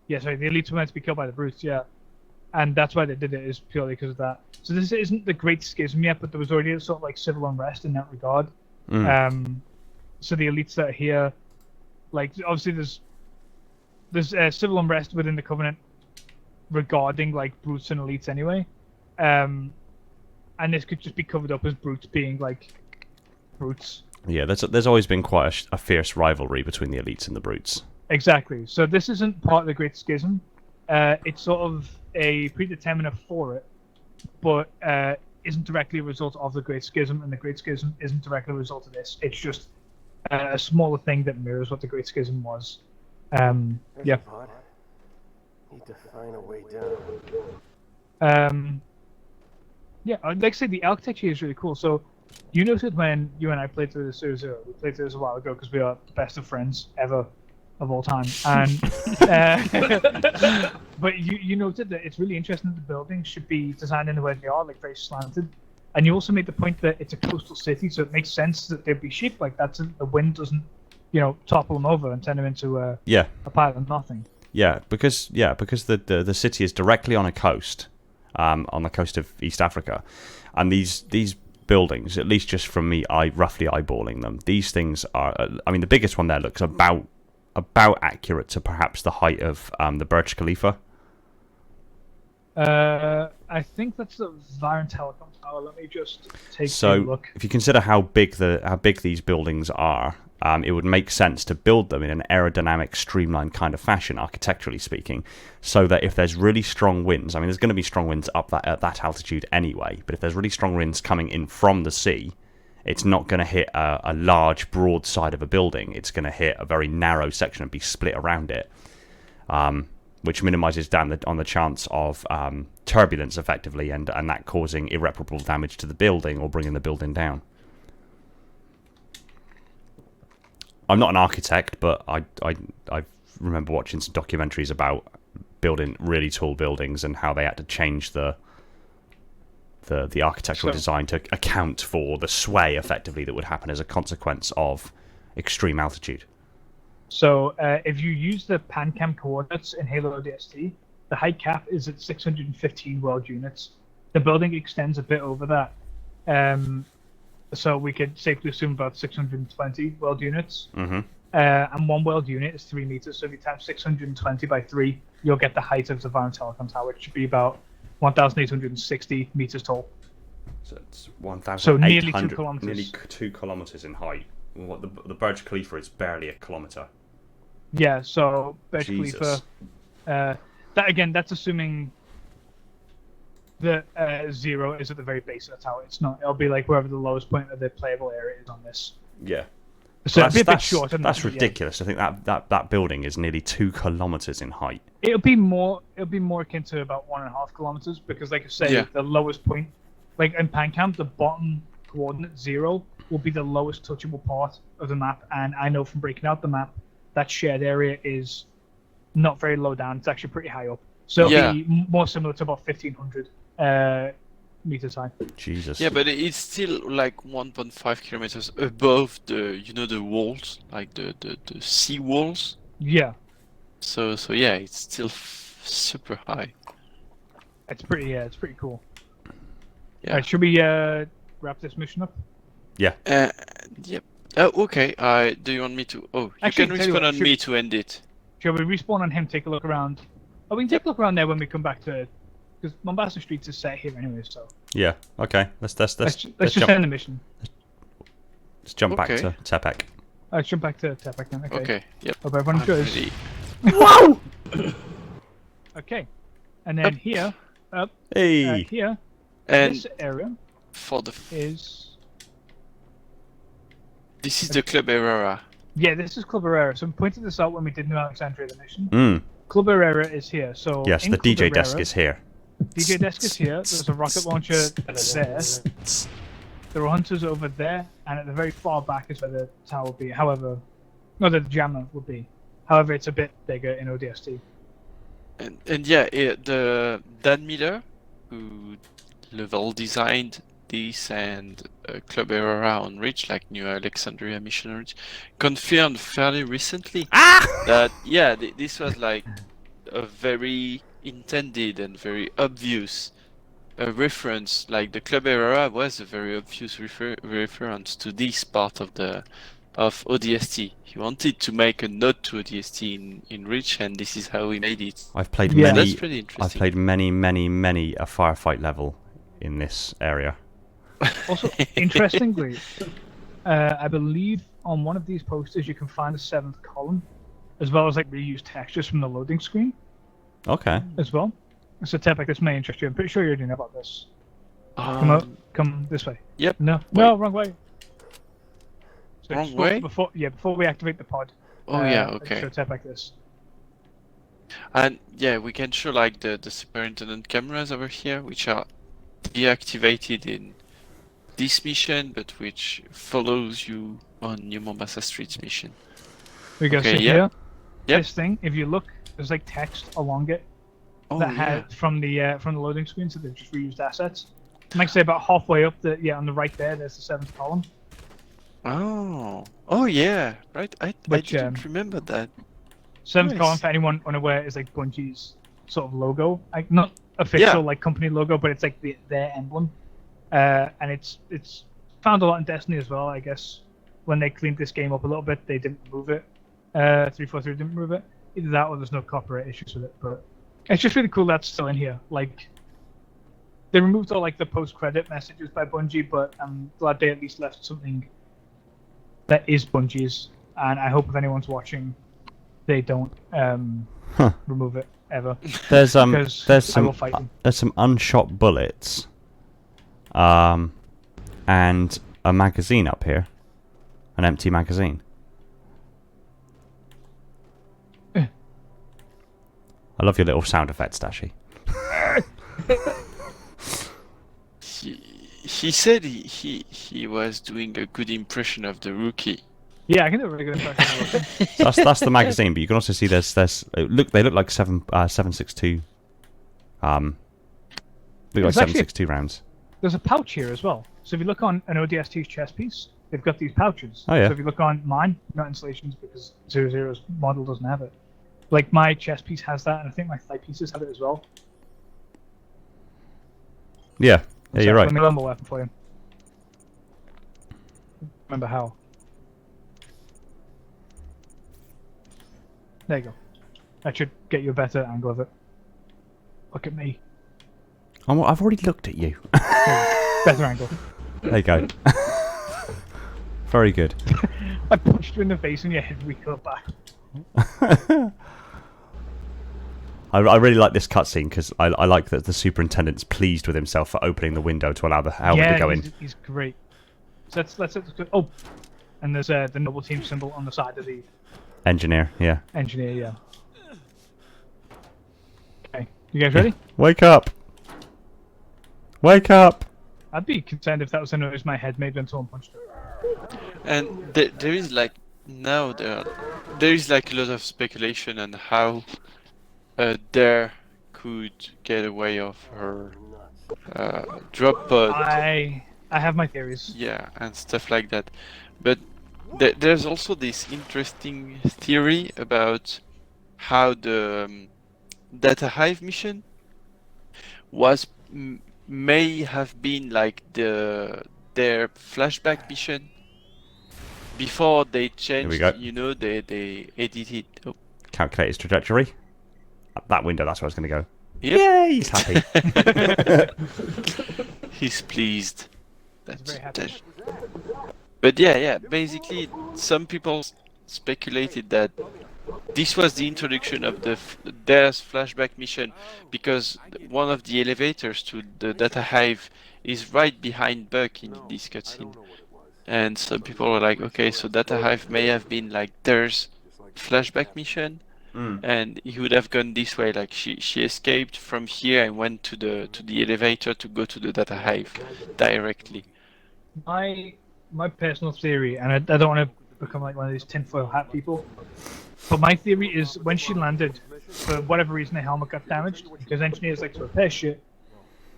elites were meant to be killed by the brutes, yeah. And that's why they did it, is purely because of that. So this isn't the Great Schism yet, but there was already a sort of like civil unrest in that regard. So the elites that are here, like obviously there's civil unrest within the Covenant regarding like brutes and elites anyway. And this could just be covered up as brutes being like brutes. Yeah, there's always been quite a fierce rivalry between the elites and the brutes. Exactly. So this isn't part of the Great Schism. It's sort of a predeterminant for it, but isn't directly a result of the Great Schism, and the Great Schism isn't directly a result of this. It's just a smaller thing that mirrors what the Great Schism was. Yeah. Need to find a way down. Yeah, I'd like to say the architecture is really cool. So you noted when you and I played through this, we played through this a while ago because we are the best of friends ever of all time. And but you noted that it's really interesting that the buildings should be designed in the way they are, like very slanted. And you also made the point that it's a coastal city, so it makes sense that they'd be shaped like that so that the wind doesn't, topple them over and turn them into a pile of nothing. Yeah, because the city is directly on a coast, on the coast of East Africa, and these buildings, at least just from me, roughly eyeballing them, these things are. The biggest one there looks about accurate to perhaps the height of the Burj Khalifa. I think that's the Viron Telecom Tower. Let me just take a look. So, if you consider how big these buildings are, it would make sense to build them in an aerodynamic, streamlined kind of fashion, architecturally speaking, so that if there's really strong winds, there's going to be strong winds up at that altitude anyway, but if there's really strong winds coming in from the sea, it's not going to hit a large, broad side of a building. It's going to hit a very narrow section and be split around it, which minimises down on the chance of turbulence, effectively, and that causing irreparable damage to the building or bringing the building down. I'm not an architect, but I remember watching some documentaries about building really tall buildings and how they had to change the architectural design to account for the sway, effectively, that would happen as a consequence of extreme altitude. So if you use the PanCam coordinates in Halo ODST, the height cap is at 615 world units. The building extends a bit over that. So we could safely assume about 620 world units. Mm-hmm. And one world unit is 3 meters. So if you times 620 by 3, you'll get the height of the Viron Telecom Tower, which should be about 1,860 meters tall. So it's 1,800. So nearly 2 kilometers. Nearly 2 kilometers in height. What the Burj Khalifa is barely a kilometer. Yeah. So Burj Khalifa. That's assuming that 0 is at the very base of the tower. It's not. It'll be like wherever the lowest point of the playable area is on this. Yeah. So it'll be a bit short. That's ridiculous. I think that building is nearly 2 kilometers in height. It'll be more akin to about 1.5 kilometers because, like I say, the lowest point, like in Pancam, the bottom coordinate 0 will be the lowest touchable part of the map. And I know from breaking out the map, that shared area is not very low down. It's actually pretty high up. So it'll be more similar to about 1,500 meters high. Jesus. Yeah, but it's still like 1.5 kilometers above the the walls, like the sea walls. Yeah. So yeah, it's still super high. It's pretty cool. Yeah. Alright, should we wrap this mission up? Yeah. Yep. Oh, okay. Do you want me to? Oh, Actually, you can respawn on me to end it. Shall we respawn on him? Take a look around. Oh, we can take a look around there when we come back to, because Mombasa Streets is set here anyway. So. Yeah. Okay. Let's just jump. end the mission. Let's jump back to Tepec. Let's jump back to Tepec then. Okay. Okay. Yep. Hope everyone enjoys. Whoa! Okay. And then here, Hey. here, And this area for the this is the Club Herrera. Yeah, this is Club Herrera. So we pointed this out when we did New Alexandria, the mission. Mm. Club Herrera is here. So Yes, in the Club DJ Herrera, desk is here. DJ desk is here. There's a rocket launcher there. There are hunters over there, and at the very far back is where the tower will be. However, no, the jammer will be. However, it's a bit bigger in ODST. And yeah, the Dan Miller, who level designed this and Club Herrera on Reach, like New Alexandria Mission on Reach, confirmed fairly recently that this was like a very intended and very obvious reference. Like the Club Herrera was a very obvious reference to this part of ODST. He wanted to make a nod to ODST in Reach, and this is how he made it. I've played That's pretty interesting. I've played many a firefight level in this area. Also, interestingly, I believe on one of these posters you can find a 7th column, as well as like reused textures from the loading screen. Okay. As well. So Tepec, this may interest you. I'm pretty sure you already know about this. Come this way. Yep. No, wrong way. So Wrong way? Before we activate the pod. Oh yeah, okay. Show Tepec this. And yeah, we can show like the superintendent cameras over here, which are deactivated in this mission, but which follows you on New Mombasa Streets mission. We go Okay, here. Yep. This thing, if you look, there's like text along it Oh that had from the loading screen, so they've just reused assets. And like I say, about halfway up, on the right there's the 7th column. Oh yeah, right. I didn't remember that. 7th column, for anyone unaware, is like Bungie's sort of logo, like not official like company logo, but it's like their emblem. And it's found a lot in Destiny as well. I guess when they cleaned this game up a little bit, they didn't remove it. 343 didn't remove it. Either that or there's no copyright issues with it. But it's just really cool that's still in here. Like they removed all like the post-credit messages by Bungie, but I'm glad they at least left something that is Bungie's. And I hope if anyone's watching, they don't remove it ever. There's Because I will some fight them. there's some unshot bullets, and a magazine up here, an empty magazine. I love your little sound effects, Dashy. He said he was doing a good impression of the rookie. Yeah, I can do a really good impression of it. That's the magazine, but you can also see they look like 7.62 look like 7.62 rounds. There's a pouch here as well. So if you look on an ODST's chess piece, they've got these pouches. Oh, yeah. So if you look on mine, not installations because 00's model doesn't have it. Like my chess piece has that, and I think my thigh pieces have it as well. Yeah, you're right. Let me learn my weapon for you. Remember how. There you go. That should get you a better angle of it. Look at me. I've already looked at you. Better angle. There you go. Very good. I punched you in the face and your head recoiled back. I really like this cutscene because I like that the superintendent's pleased with himself for opening the window to allow the helmet to go in. He's great. So let's oh, and there's the noble team symbol on the side of the Engineer, yeah. engineer. Yeah. Okay, you guys ready? Wake up! Wake up! I'd be concerned if that was the noise my head made when someone punched it. And there is like now there is like a lot of speculation on how Dare could get away of her drop pod. I have my theories. Yeah, and stuff like that. But there's also this interesting theory about how the Data Hive mission was may have been like their flashback mission before they changed. Here we go. You know, they edited. Oh. Calculate his trajectory. That window, that's where I was going to go. Yep. Yay, he's happy. He's pleased. He's very happy. But yeah. Basically, some people speculated that this was the introduction of Dare's flashback mission, because one of the elevators to the Data Hive is right behind Buck in this cutscene. And some people were like, okay, so Data Hive may have been like Dare's flashback mission, and he would have gone this way. Like she escaped from here and went to the elevator to go to the Data Hive directly. My personal theory, and I don't want to become like one of these tinfoil hat people, but my theory is when she landed, for whatever reason the helmet got damaged, because engineers like to repair shit,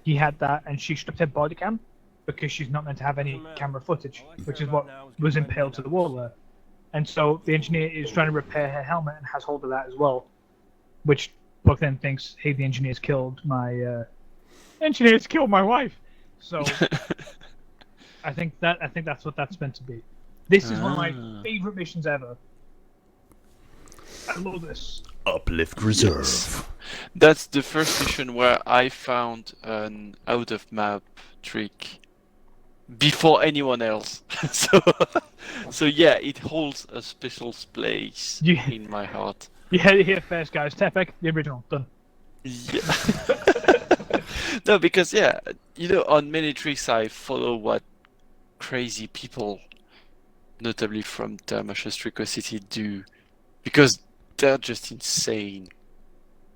he had that, and she stripped her body cam, because she's not meant to have any camera footage, which is what was impaled to the wall there. And so the engineer is trying to repair her helmet and has hold of that as well, which Buck then thinks, hey, the engineer's killed my wife. So I think that's what that's meant to be. This is one of my favorite missions ever. I love this. Uplift reserve. Yes. That's the first mission where I found an out of map trick before anyone else. so yeah, it holds a special place in my heart. You heard it here first, guys. Tepec, the original, done. Yeah. No, because on many tricks I follow what crazy people, notably from Termasha's Tricocity, do, because they're just insane.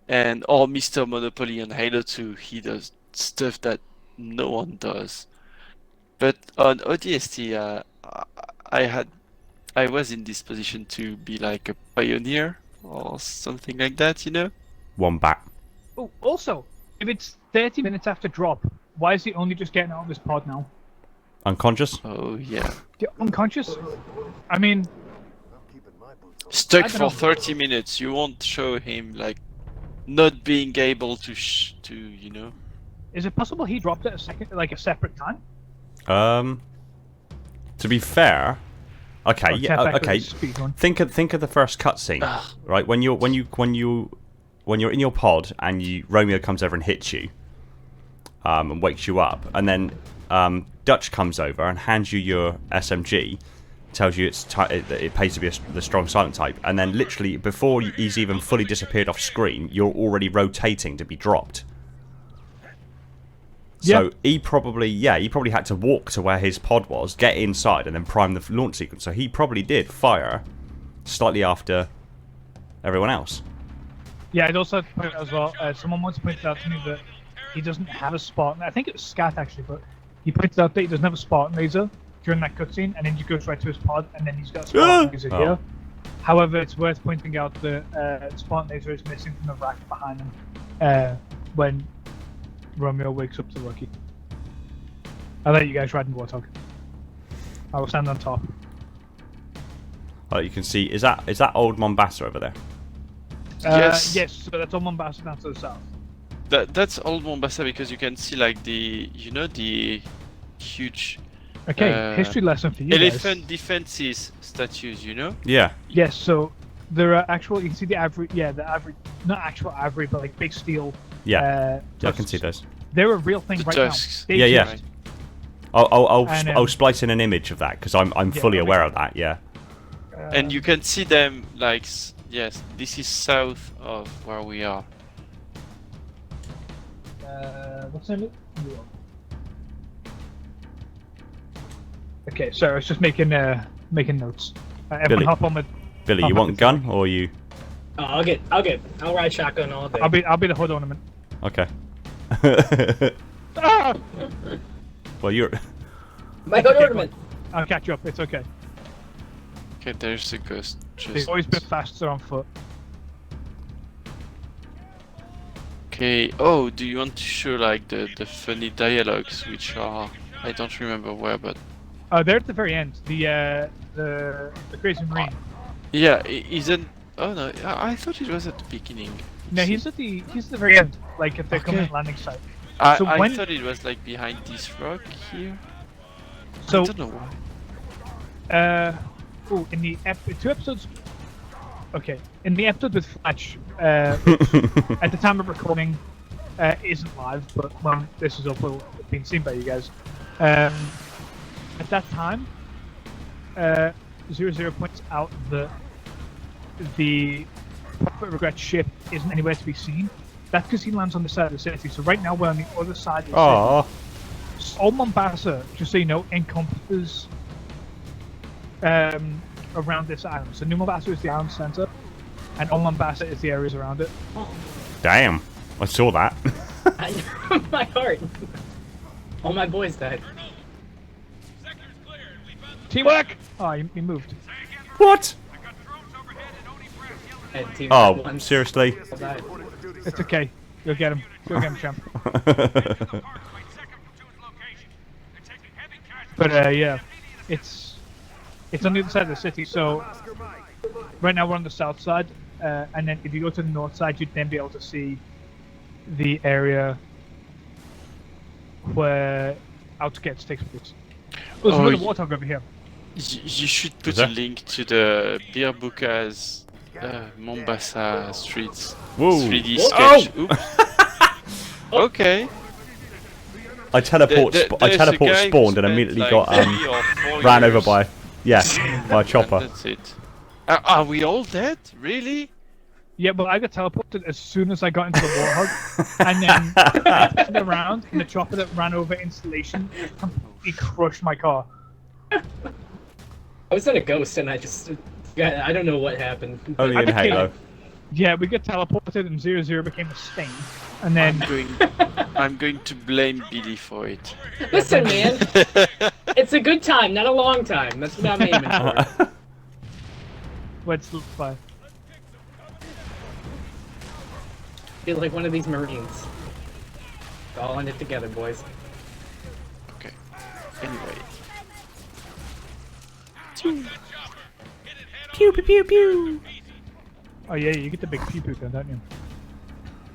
And or Mr. Monopoly on Halo 2, he does stuff that no one does. But on ODST, I was in this position to be like a pioneer or something like that, you know? Wombat. Oh, also, if it's 30 minutes after drop, why is he only just getting out of his pod now? Unconscious? Oh yeah. Yeah, unconscious? I mean, stuck I don't for know. 30 minutes. You won't show him like not being able to you know. is it possible he dropped at a separate time? To be fair, okay, Or yeah, Tepec okay. with the speed run? Think of the first cutscene, right? When you're in your pod and Romeo comes over and hits you, and wakes you up, and then Dutch comes over and hands you your SMG, tells you it pays to be the strong silent type, and then literally before he's even fully disappeared off screen, you're already rotating to be dropped. So he probably had to walk to where his pod was, get inside, and then prime the launch sequence. So he probably did fire slightly after everyone else. Yeah, I'd also point out as well, someone once pointed out to me that he doesn't have a Spartan. I think it was Scat actually, but he pointed out that he doesn't have a Spartan laser during that cutscene, and then he goes right to his pod, and then he's got a Spartan laser here. However, it's worth pointing out that the Spartan laser is missing from the rack behind him when Romeo wakes up to Lucky. I'll let you guys ride in Warthog. I will stand on top. Oh, you can see, is that old Mombasa over there? Yes. Yes, so that's all Mombasa down to the south. That's old Mombasa, because you can see like the huge Okay, history lesson for you elephant guys. defenses statues, you know? Yeah. Yes, so there are actual, you can see the average, not actual average, but like big steel. Yeah, I tusks. can see those. They're a real thing The right tusks. now. They Yeah. exist. I'll splice in an image of that because I'm fully aware of that. Yeah. And you can see them like, yes, this is south of where we are. What's in it? Okay, so I was just making making notes. Everyone Billy. hop on with. Billy, hop you on want with- gun or you? Oh, I'll ride shotgun all day. I'll be the hood ornament. Okay. Ah! Well, you're. My hood ornament. I'll catch you up. It's okay. Okay, there's the ghost. They've always been faster on foot. Okay. Oh, do you want to show like the funny dialogues, which are I don't remember where, but They're at the very end. The crazy marine. yeah, isn't. Oh no, I thought it was at the beginning. No, he's at the very end, like at the Okay. command landing site. I So when- thought it was like behind this rock here. So I don't know why. in the 2 episodes. Okay, in the episode with Fletch, which, at the time of recording, isn't live, but when this is up, will have been seen by you guys. At that time, 00 points out that the Prophet Regret ship isn't anywhere to be seen. That's because he lands on the side of the city. So right now we're on the other side of the Aww. city. All Mombasa, just so you know, encompasses around this island. So New Mombasa is the island center, and Old Mombasa is the areas around it. Damn. I saw that. My heart. All my boys died. Teamwork! Oh, you moved. What? And team Oh, one seriously? died. It's okay. You'll get him. You'll get him, champ. But yeah, it's on the other side of the city. So right now we're on the south side, and then if you go to the north side, you'd then be able to see the area where Outskirts takes place. Oh, there's another warthog over here. You should put Is a there? link to the Beer Buka's Mombasa streets. Whoa. 3D Whoa. sketch. Oops. Okay. I teleport spawned and immediately got ran over by by a chopper. That's it. Are we all dead? Really? Yeah, but I got teleported as soon as I got into the warthog, and then I turned around, and the chopper that ran over installation completely crushed my car. I was in a ghost and I don't know what happened. Only I in became- Halo. Yeah, we got teleported, and 00 became a stain, and then I'm going to blame Billy for it. Listen, man, it's a good time, not a long time. That's what I'm aiming for. let's fly. Feel like one of these Marines. All in it together, boys. Okay. Anyway. Pew pew pew pew. Oh yeah, you get the big pew pew gun, don't you?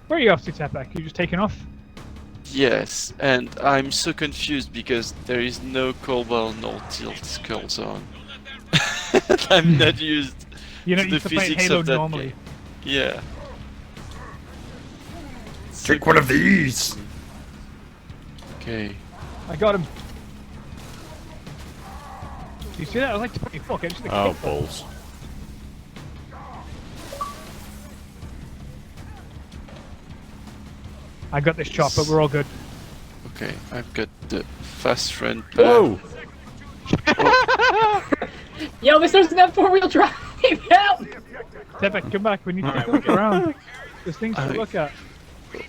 Where are you off to, Tepec? You just taking off? Yes, and I'm so confused because there is no cobalt nor tilt skull zone. I'm not used You're to not the used to playing physics Halo of that normally. game. Yeah. Take one of these. Okay. I got him. Do you see that? I was like 24. Okay, just Oh balls. I got this chopper. We're all good. Okay, I've got the fast run plan. Whoa. Yo, this doesn't have 4-wheel drive. Help! Tepec, come back. We need to Alright, look around. There's things to look at.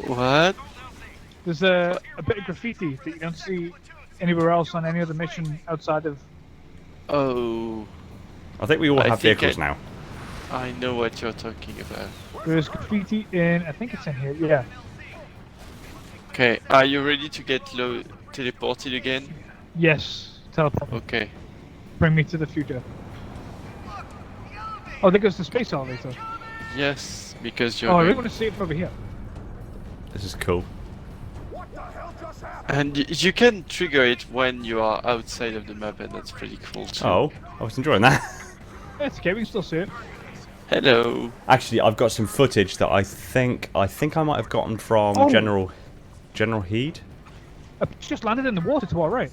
What? There's a bit of graffiti that you don't see anywhere else on any other mission outside of. Oh, I think we all I have think vehicles now. I know what you're talking about. There's graffiti in. I think it's in here. Yeah. Okay, are you ready to get teleported again? Yes. Teleport. Okay. Bring me to the future. Oh, there goes the space elevator. Yes, because you're Oh, we're going- going to see it from over here. This is cool. And you can trigger it when you are outside of the map, and that's pretty cool too. Oh, I was enjoying that. Yeah, it's okay. We can still see it. Hello. Actually, I've got some footage that I think I might have gotten from Oh. General Heed. It's just landed in the water to our right.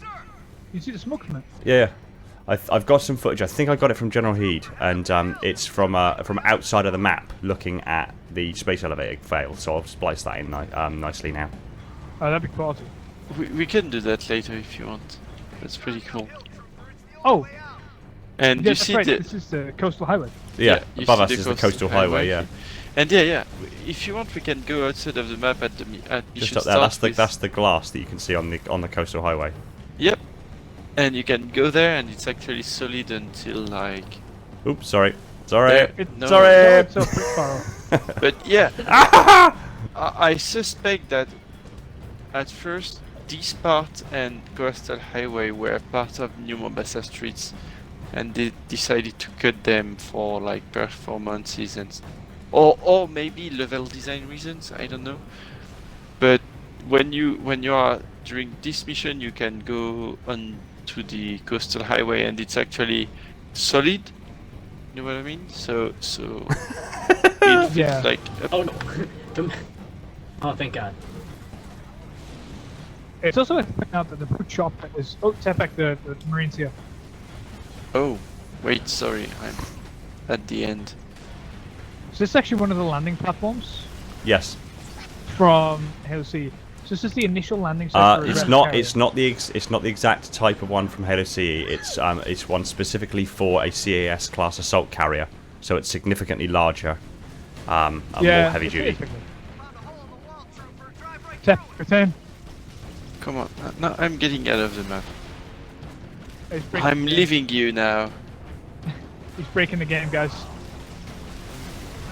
You see the smoke from it. Yeah, I've got some footage. I think I got it from General Heed, and it's from outside of the map, looking at the space elevator fail. So I'll splice that in nicely now. Oh, that'd be quality. We can do that later if you want. That's pretty cool. Oh, And Yeah, you that's see right. the This is the coastal highway. Yeah, you above see us is the coastal highway. Yeah, and yeah. If you want, we can go outside of the map at just mission up there. start That's the glass that you can see on the coastal highway. Yep. And you can go there, and it's actually solid until like. Oops, sorry. No. No, Sorry. it's so pretty far off. But yeah, I suspect that at first this part and Coastal Highway were part of New Mombasa streets, and they decided to cut them for like performances and, or maybe level design reasons. I don't know. But when you are during this mission, you can go on to the Coastal Highway, and it's actually solid. You know what I mean? So it feels Yeah. like Oh no. Oh, thank God. It's also worth pointing out that the boot shop is. Oh, Tepec, the Marines here. oh wait, sorry, I'm at the end. So this is actually one of the landing platforms Yes. from Halo C. So this is the initial landing site. for a It's red not. carrier. It's not the exact type of one from Halo CE. It's one specifically for a CAS class assault carrier, so it's significantly larger, and more heavy it's duty. basically. Tep, return. Come on, no, I'm getting out of the map. He's breaking I'm the game. leaving you now. He's breaking the game, guys.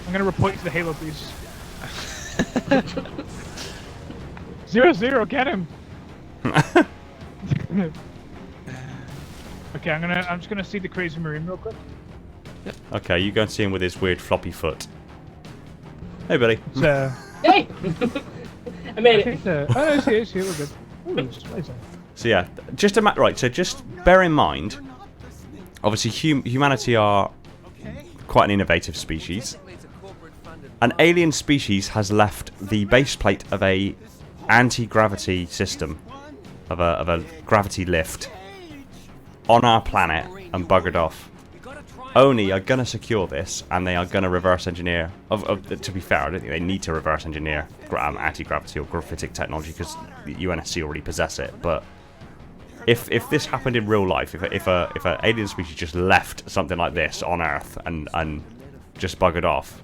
I'm gonna report you to the Halo police. 0-0, get him. Okay, I'm just gonna see the crazy marine real quick. Okay, you go and see him with his weird floppy foot. Hey, Billy. It's, Hey! I made I it. think oh, no, it's here, we're good. Ooh, it's amazing. So yeah, just right. So just bear in mind, obviously humanity are quite an innovative species. An alien species has left the base plate of a anti-gravity system, of a gravity lift, on our planet and buggered off. Oni are going to secure this, and they are going to reverse engineer. To be fair, I don't think they need to reverse engineer anti-gravity or graphitic technology because the UNSC already possess it. But if this happened in real life, if an alien species just left something like this on Earth and just buggered off,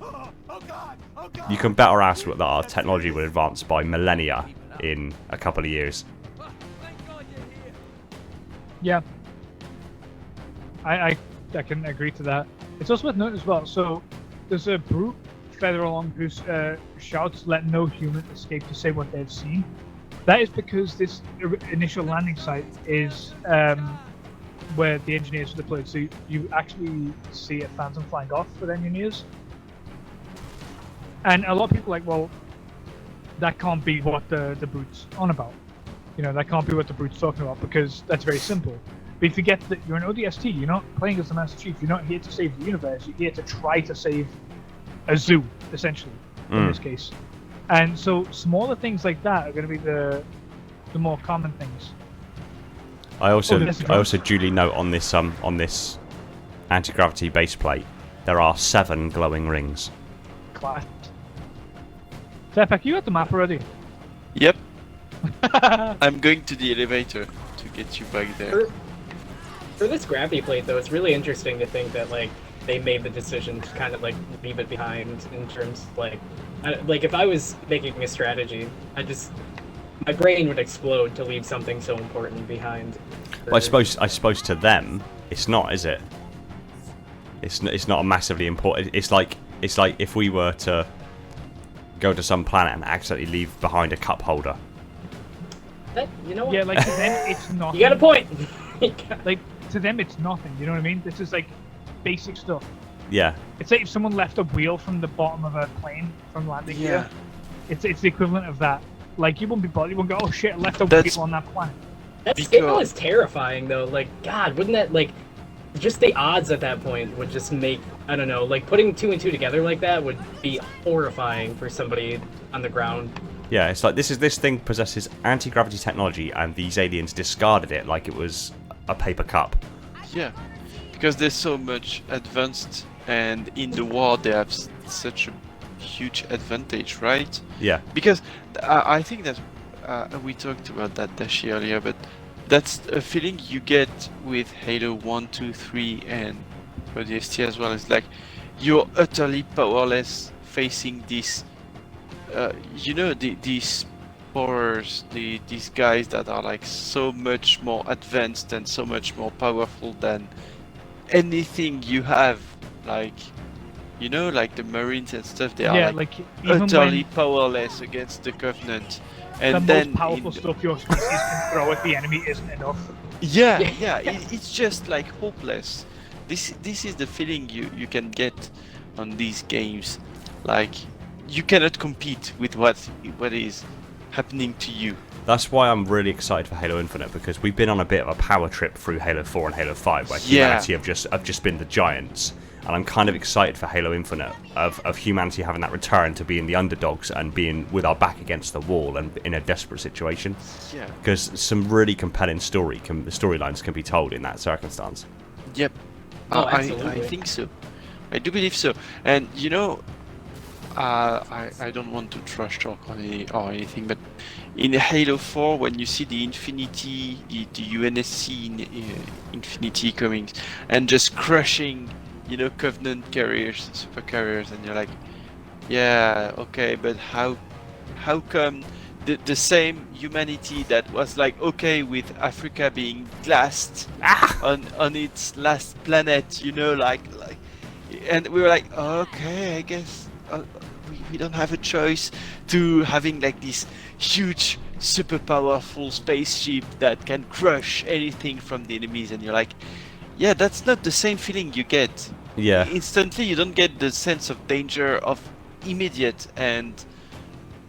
you can bet our ass that our technology will advance by millennia in a couple of years. Yeah. I can agree to that. It's also worth noting as well. So there's a brute further along who shouts, "Let no human escape to say what they've seen." That is because this initial landing site is where the engineers are deployed. So you actually see a Phantom flying off with engineers. And a lot of people are like, well, that can't be what the brute's on about. You know, that can't be what the brute's talking about because that's very simple. But you forget that you're an ODST, you're not playing as the Master Chief, you're not here to save the universe, you're here to try to save a zoo, essentially, in this case. And so smaller things like that are going to be the more common things. I also duly note on this anti-gravity base plate, there are 7 glowing rings. Class. Tepec, you got the map already? Yep. I'm going to the elevator to get you back there. For this gravity plate, though, it's really interesting to think that like they made the decision to kind of like leave it behind in terms of like if I was making a strategy, my brain would explode to leave something so important behind. Well, I suppose to them, it's not, is it? It's not a massively important. It's like if we were to go to some planet and accidentally leave behind a cup holder. You know what? Yeah, like to them it's nothing. You got a point. Like to them it's nothing. You know what I mean? This is like basic stuff. Yeah. It's like if someone left a wheel from the bottom of a plane from landing Yeah. here. It's the equivalent of that. Like you won't be bothered. You won't go, oh shit, I left a That's- wheel on that planet. That Because- scale is terrifying, though. Like, God, wouldn't that like just the odds at that point would just make, I don't know, like putting 2 and 2 together like that would be horrifying for somebody on the ground. Yeah, it's like this thing possesses anti-gravity technology, and these aliens discarded it like it was a paper cup. Yeah, because they're so much advanced, and in the war they have such a huge advantage, right? Yeah. Because I think that we talked about that Dashi earlier, but that's a feeling you get with Halo 1, 2, 3, and ODST as well. It's like you're utterly powerless facing this. These horrors, these guys that are like so much more advanced and so much more powerful than anything you have. Like, like the Marines and stuff. They are like even utterly powerless against the Covenant. And the then most powerful stuff your species can throw at the enemy isn't enough. Yeah, it's just like hopeless. This is the feeling you can get on these games. Like, you cannot compete with what is happening to you. That's why I'm really excited for Halo Infinite, because we've been on a bit of a power trip through Halo 4 and Halo 5, where humanity have just been the giants. And I'm kind of excited for Halo Infinite of humanity having that return to being the underdogs and being with our back against the wall and in a desperate situation. Yeah. Because some really compelling storylines can be told in that circumstance. Yep. Oh, I absolutely. think so. I do believe so. And I don't want to trash talk or anything, but in Halo 4, when you see the Infinity, the UNSC in Infinity coming and just crushing, Covenant carriers, super carriers, and you're like, yeah, okay, but how come the same humanity that was like okay with Africa being glassed on its last planet, and we were like, okay, I guess we don't have a choice to having like this huge, super powerful spaceship that can crush anything from the enemies, and you're like, yeah, that's not the same feeling you get. Yeah. Instantly, you don't get the sense of danger of immediate and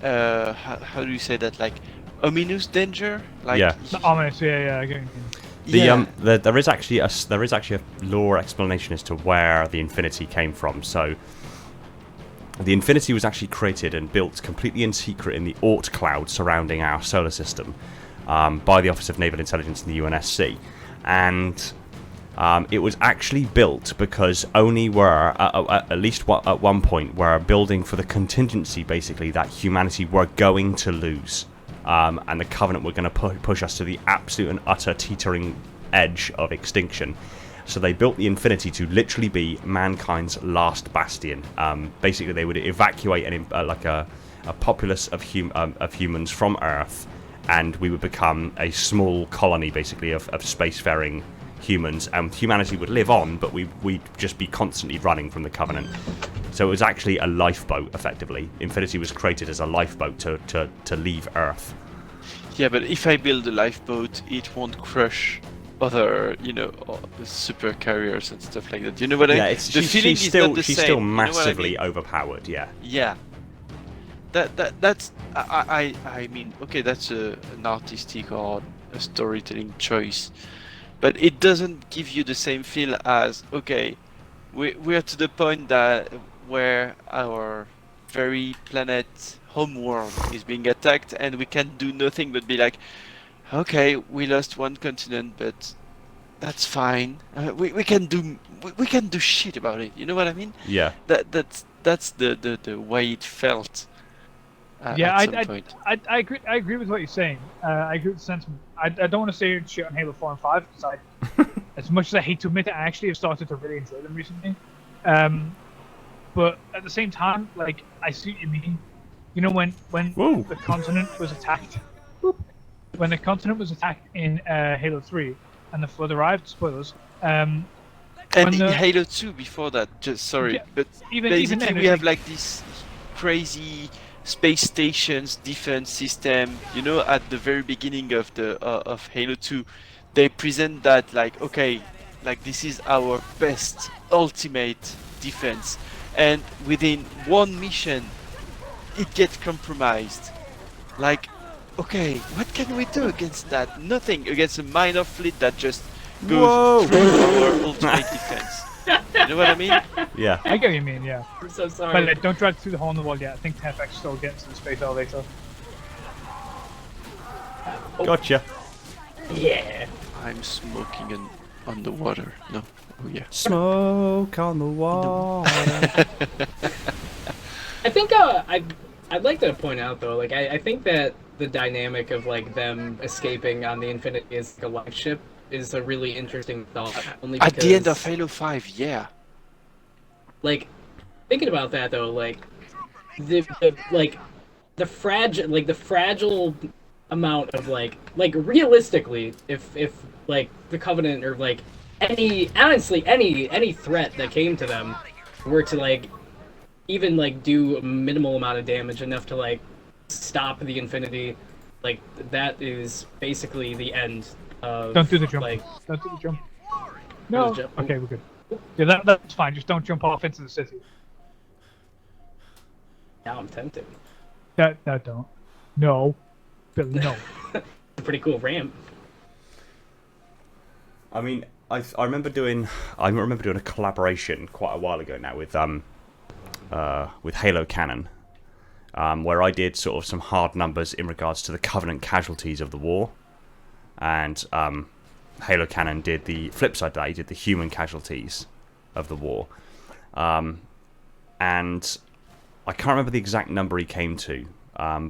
how do you say that? Like ominous danger? Like, Yeah. Ominous, yeah, I get it. There is actually a lore explanation as to where the Infinity came from. So the Infinity was actually created and built completely in secret in the Oort cloud surrounding our solar system by the Office of Naval Intelligence in the UNSC, and it was actually built because only were at least at one point were building for the contingency, basically, that humanity were going to lose, and the Covenant were going to push us to the absolute and utter teetering edge of extinction. So they built the Infinity to literally be mankind's last bastion. Basically, they would evacuate a populace of humans from Earth, and we would become a small colony, basically, of spacefaring humans, and humanity would live on, but we'd just be constantly running from the Covenant. So it was actually a lifeboat, effectively. Infinity was created as a lifeboat to leave Earth. Yeah, but if I build a lifeboat, it won't crush other, super carriers and stuff like that. You know what I mean? Yeah, she's still massively overpowered. Yeah. Yeah. That's I mean, okay, that's an artistic or a storytelling choice. But it doesn't give you the same feel as, okay, we're to the point where our very planet homeworld is being attacked, and we can do nothing but be like, okay, we lost one continent, but that's fine. We can do shit about it. You know what I mean? Yeah. That's the way it felt. At some point. I agree with what you're saying. I agree with the sentiment. I don't want to say shit on Halo 4 and 5 because as much as I hate to admit it, I actually have started to really enjoy them recently. But at the same time, like, I see what you mean. When the continent was attacked, when the continent was attacked in Halo 3 and the Flood arrived, spoilers. And in Halo 2 before that, but basically then, we have like this crazy space stations defense system. At the very beginning of of Halo 2, they present that like, okay, like this is our best ultimate defense, and within one mission it gets compromised. Like, okay, what can we do against that? Nothing against a minor fleet that just goes through our ultimate defense. You know what I mean? Yeah. I get what you mean, yeah. I'm so sorry. But don't drag through the hole in the wall yet. I think Tepec still gets to the space elevator. Gotcha. Yeah. I'm smoking on the water. No. Oh yeah. Smoke on the water. I think I'd like to point out though, like I think that the dynamic of like them escaping on the Infinity as like a light ship is a really interesting thought. Only because, At the end of Halo 5, yeah. like, thinking about that though, like the fragile amount of like realistically, if like the Covenant or like any threat that came to them were to like even like do a minimal amount of damage enough to like stop the Infinity, like that is basically the end of. Don't do the jump. Like, Don't do the jump. No. jump. Okay, we're good. Yeah, that's fine. Just don't jump off into the city. now I'm tempted. That don't. No. Billy, no. It's a pretty cool ramp. I mean, I remember doing a collaboration quite a while ago now with Halo Canon, where I did sort of some hard numbers in regards to the Covenant casualties of the war, and Halo Canon did the flip side of that. He did the human casualties of the war, and I can't remember the exact number he came to,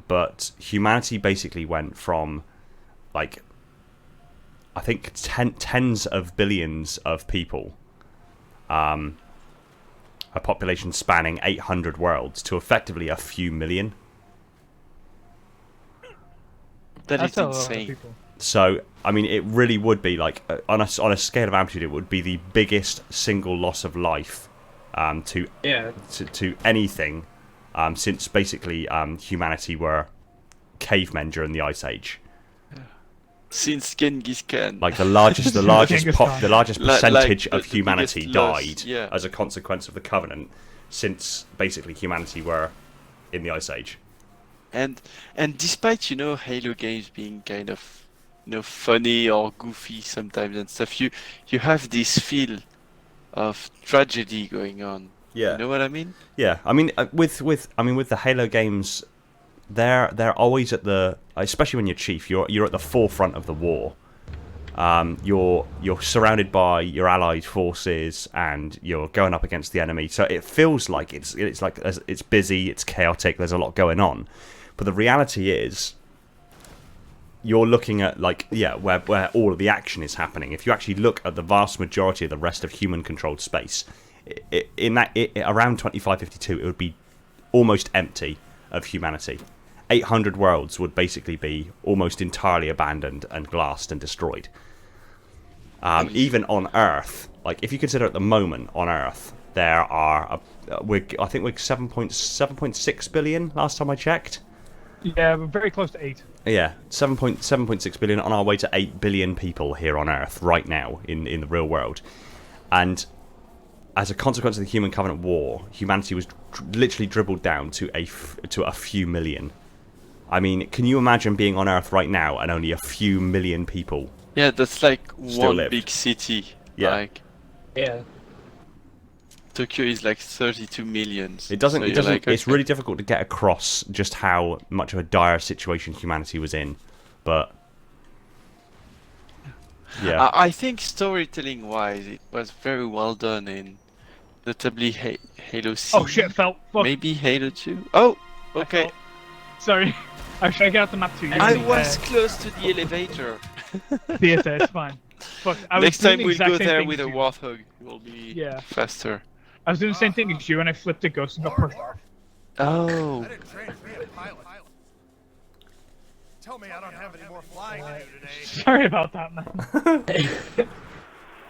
but humanity basically went from like, I think tens of billions of people, a population spanning 800 worlds, to effectively a few million. That's a lot of insane. people. So, I mean, it really would be like, on a scale of amplitude, it would be the biggest single loss of life to anything since basically humanity were cavemen during the Ice Age. Since Genghis Khan. Like the largest percentage of the humanity biggest loss, died yeah. as a consequence of the Covenant, since basically humanity were in the Ice Age. And despite, Halo games being kind of, funny or goofy sometimes and stuff, you have this feel of tragedy going on. Yeah. You know what I mean? Yeah, I mean, with the Halo games, they're always at the, especially when you're Chief, you're at the forefront of the war. You're surrounded by your allied forces and you're going up against the enemy. So it feels like it's busy, it's chaotic, there's a lot going on. But the reality is, you're looking at where all of the action is happening. If you actually look at the vast majority of the rest of human-controlled space, around 2552, it would be almost empty of humanity. 800 worlds would basically be almost entirely abandoned and glassed and destroyed. Even on Earth, like if you consider at the moment on Earth, there are I think we're 7.6 billion last time I checked. Yeah, we're very close to 8. Yeah, 7.6 billion, on our way to 8 billion people here on Earth right now in the real world. And as a consequence of the Human Covenant War, humanity was literally dribbled down to a few million. I mean, can you imagine being on Earth right now and only a few million people? Yeah, that's like one lived. big city. Yeah. Yeah. Tokyo is like 32 million. It doesn't. So It doesn't. like, It's okay. really difficult to get across just how much of a dire situation humanity was in. But yeah, I think storytelling-wise, it was very well done in, notably Halo C. Oh shit, fell. Fuck. Maybe Halo 2. Oh, okay. fell. Sorry. I should get out the map too. I was close to the elevator. Theater, it's fine. Fuck, I was Next doing time the we'll exact go same there thing with a as you. Warthog. It will be Yeah. faster. I was doing the same thing as you, and I flipped a ghost and got pushed off. Oh. I didn't train to be a pilot. Tell me I don't have any more flying to do today. Sorry about that, man.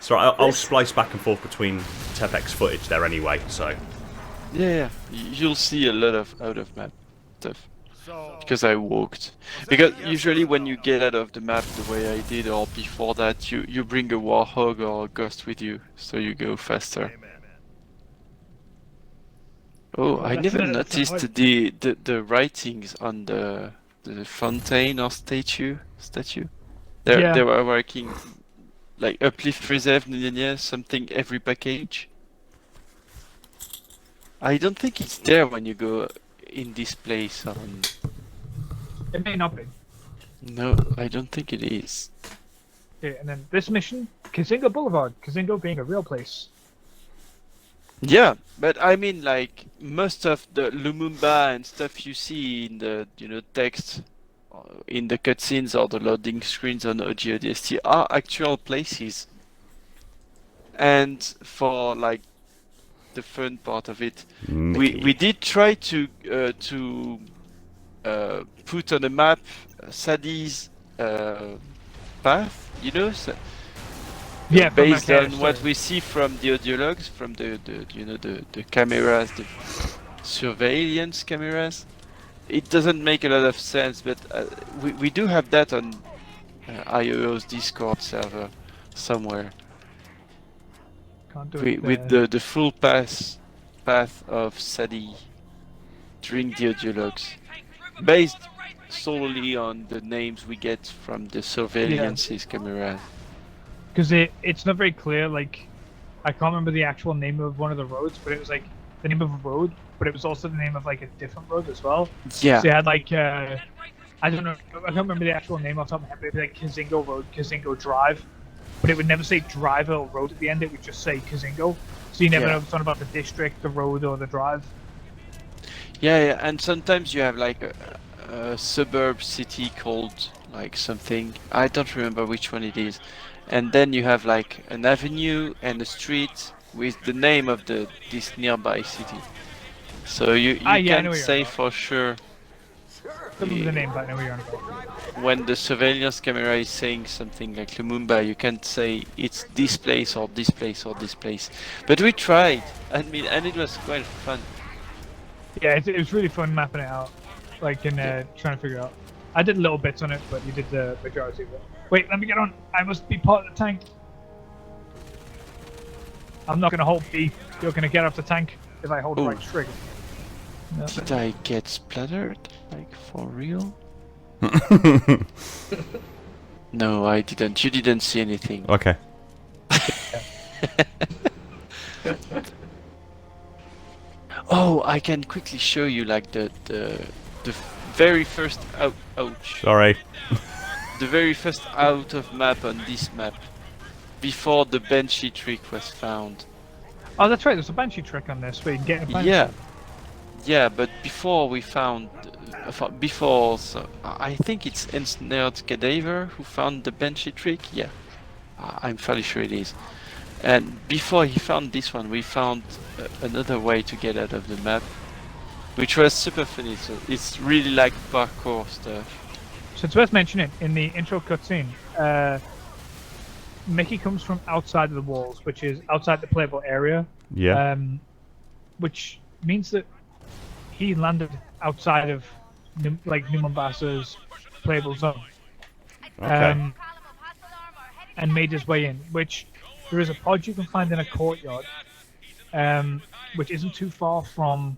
so I'll splice back and forth between Tepec's footage there anyway. So Yeah, you'll see a lot of out of map stuff. So, Because I walked. Because usually when you get out of the map the way I did, or before that, you bring a Warthog or a Ghost with you, so you go faster. amen. Oh, I That's never not- noticed the writings on the fountain or statue. Yeah. They were working like uplift reserve, something every package. I don't think it's there when you go in this place. It may not be. No, I don't think it is. Okay, and then this mission, Kazingo Boulevard. Kazingo being a real place. Yeah, but I mean, like most of the Lumumba and stuff you see in the text in the cutscenes or the loading screens on ODST are actual places. And for like the fun part of it, we did try to put on a map Sadie's path, Yeah, from based like, on what we see from the audiologs, from the cameras, the surveillance cameras. It doesn't make a lot of sense, but we do have that on IO's Discord server somewhere. Can't do it With the full path of Sadie during the audiologs, based solely on the names we get from the surveillance's cameras. Because it's not very clear. Like, I can't remember the actual name of one of the roads, but it was like the name of a road, but it was also the name of like a different road as well. Yeah. So you had like I don't know, I can't remember the actual name off the top of my head, but it'd be like Kazingo Road, Kazingo Drive, but it would never say drive or road at the end. It would just say Kazingo. So you never know if it's on about the district, the road, or the drive. Yeah, and sometimes you have like a suburb city called like something. I don't remember which one it is. And then you have like an avenue and a street with the name of this nearby city. So you can't say for sure. Don't remember the name, but I know what you're on about. When the surveillance camera is saying something like Lumumba, you can't say it's this place or this place or this place. But we tried. I mean, and it was quite fun. Yeah, it was really fun mapping it out, like in trying to figure out. I did little bits on it, but you did the majority of it. Wait, let me get on. I must be part of the tank. I'm not gonna hold B. You're gonna get off the tank if I hold the right trigger. No, did I get splattered? Like for real? No, I didn't. You didn't see anything. Okay. Oh, I can quickly show you like the very first ouch. Sorry. The very first out of map on this map, before the Banshee trick was found. Oh, that's right. There's a Banshee trick on this where you can get a Banshee. Yeah, but before we found, so I think it's Ensnared Cadaver who found the Banshee trick. Yeah, I'm fairly sure it is. And before he found this one, we found another way to get out of the map, which was super funny. So it's really like parkour stuff. So it's worth mentioning, in the intro cutscene, Mickey comes from outside of the walls, which is outside the playable area. Yeah. Which means that he landed outside of New Mombassa's playable zone. Okay. And made his way in, which there is a pod you can find in a courtyard, which isn't too far from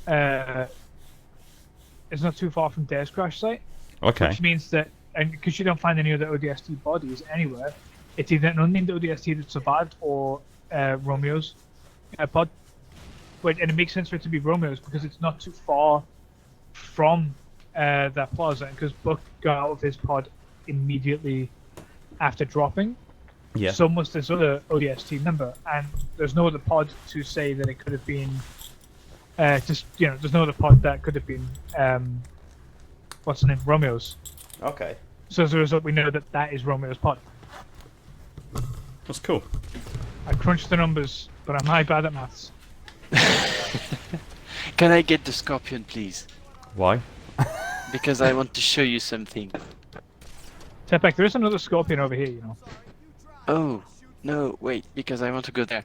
it's not too far from Dare's crash site. Okay. Which means that, and because you don't find any other ODST bodies anywhere, it's either an unnamed ODST that survived or Romeo's pod. And it makes sense for it to be Romeo's because it's not too far from that plaza, because Buck got out of his pod immediately after dropping. Yeah. So must this other ODST member, and there's no other pod to say that it could have been. There's no other pod that could have been. What's the name? Romeo's. Okay. So as a result, we know that that is Romeo's pod. That's cool. I crunched the numbers, but I'm high bad at maths. Can I get the scorpion, please? Why? Because I want to show you something. Tepec, there is another scorpion over here, you know. Oh, no, wait, because I want to go there.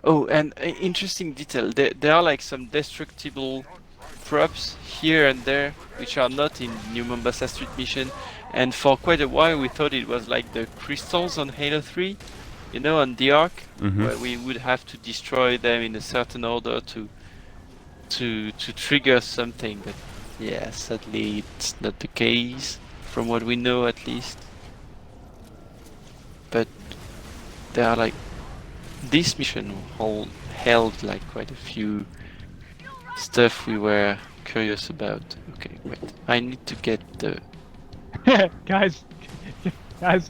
Oh, and interesting detail, there are like some destructible props here and there, which are not in New Mombasa Street Mission, and for quite a while we thought it was like the crystals on Halo 3, you know, on the Ark, where we would have to destroy them in a certain order to trigger something, but yeah, sadly it's not the case, from what we know at least. But there are like, this mission held like quite a few stuff we were curious about. Okay, wait, I need to get the... guys, I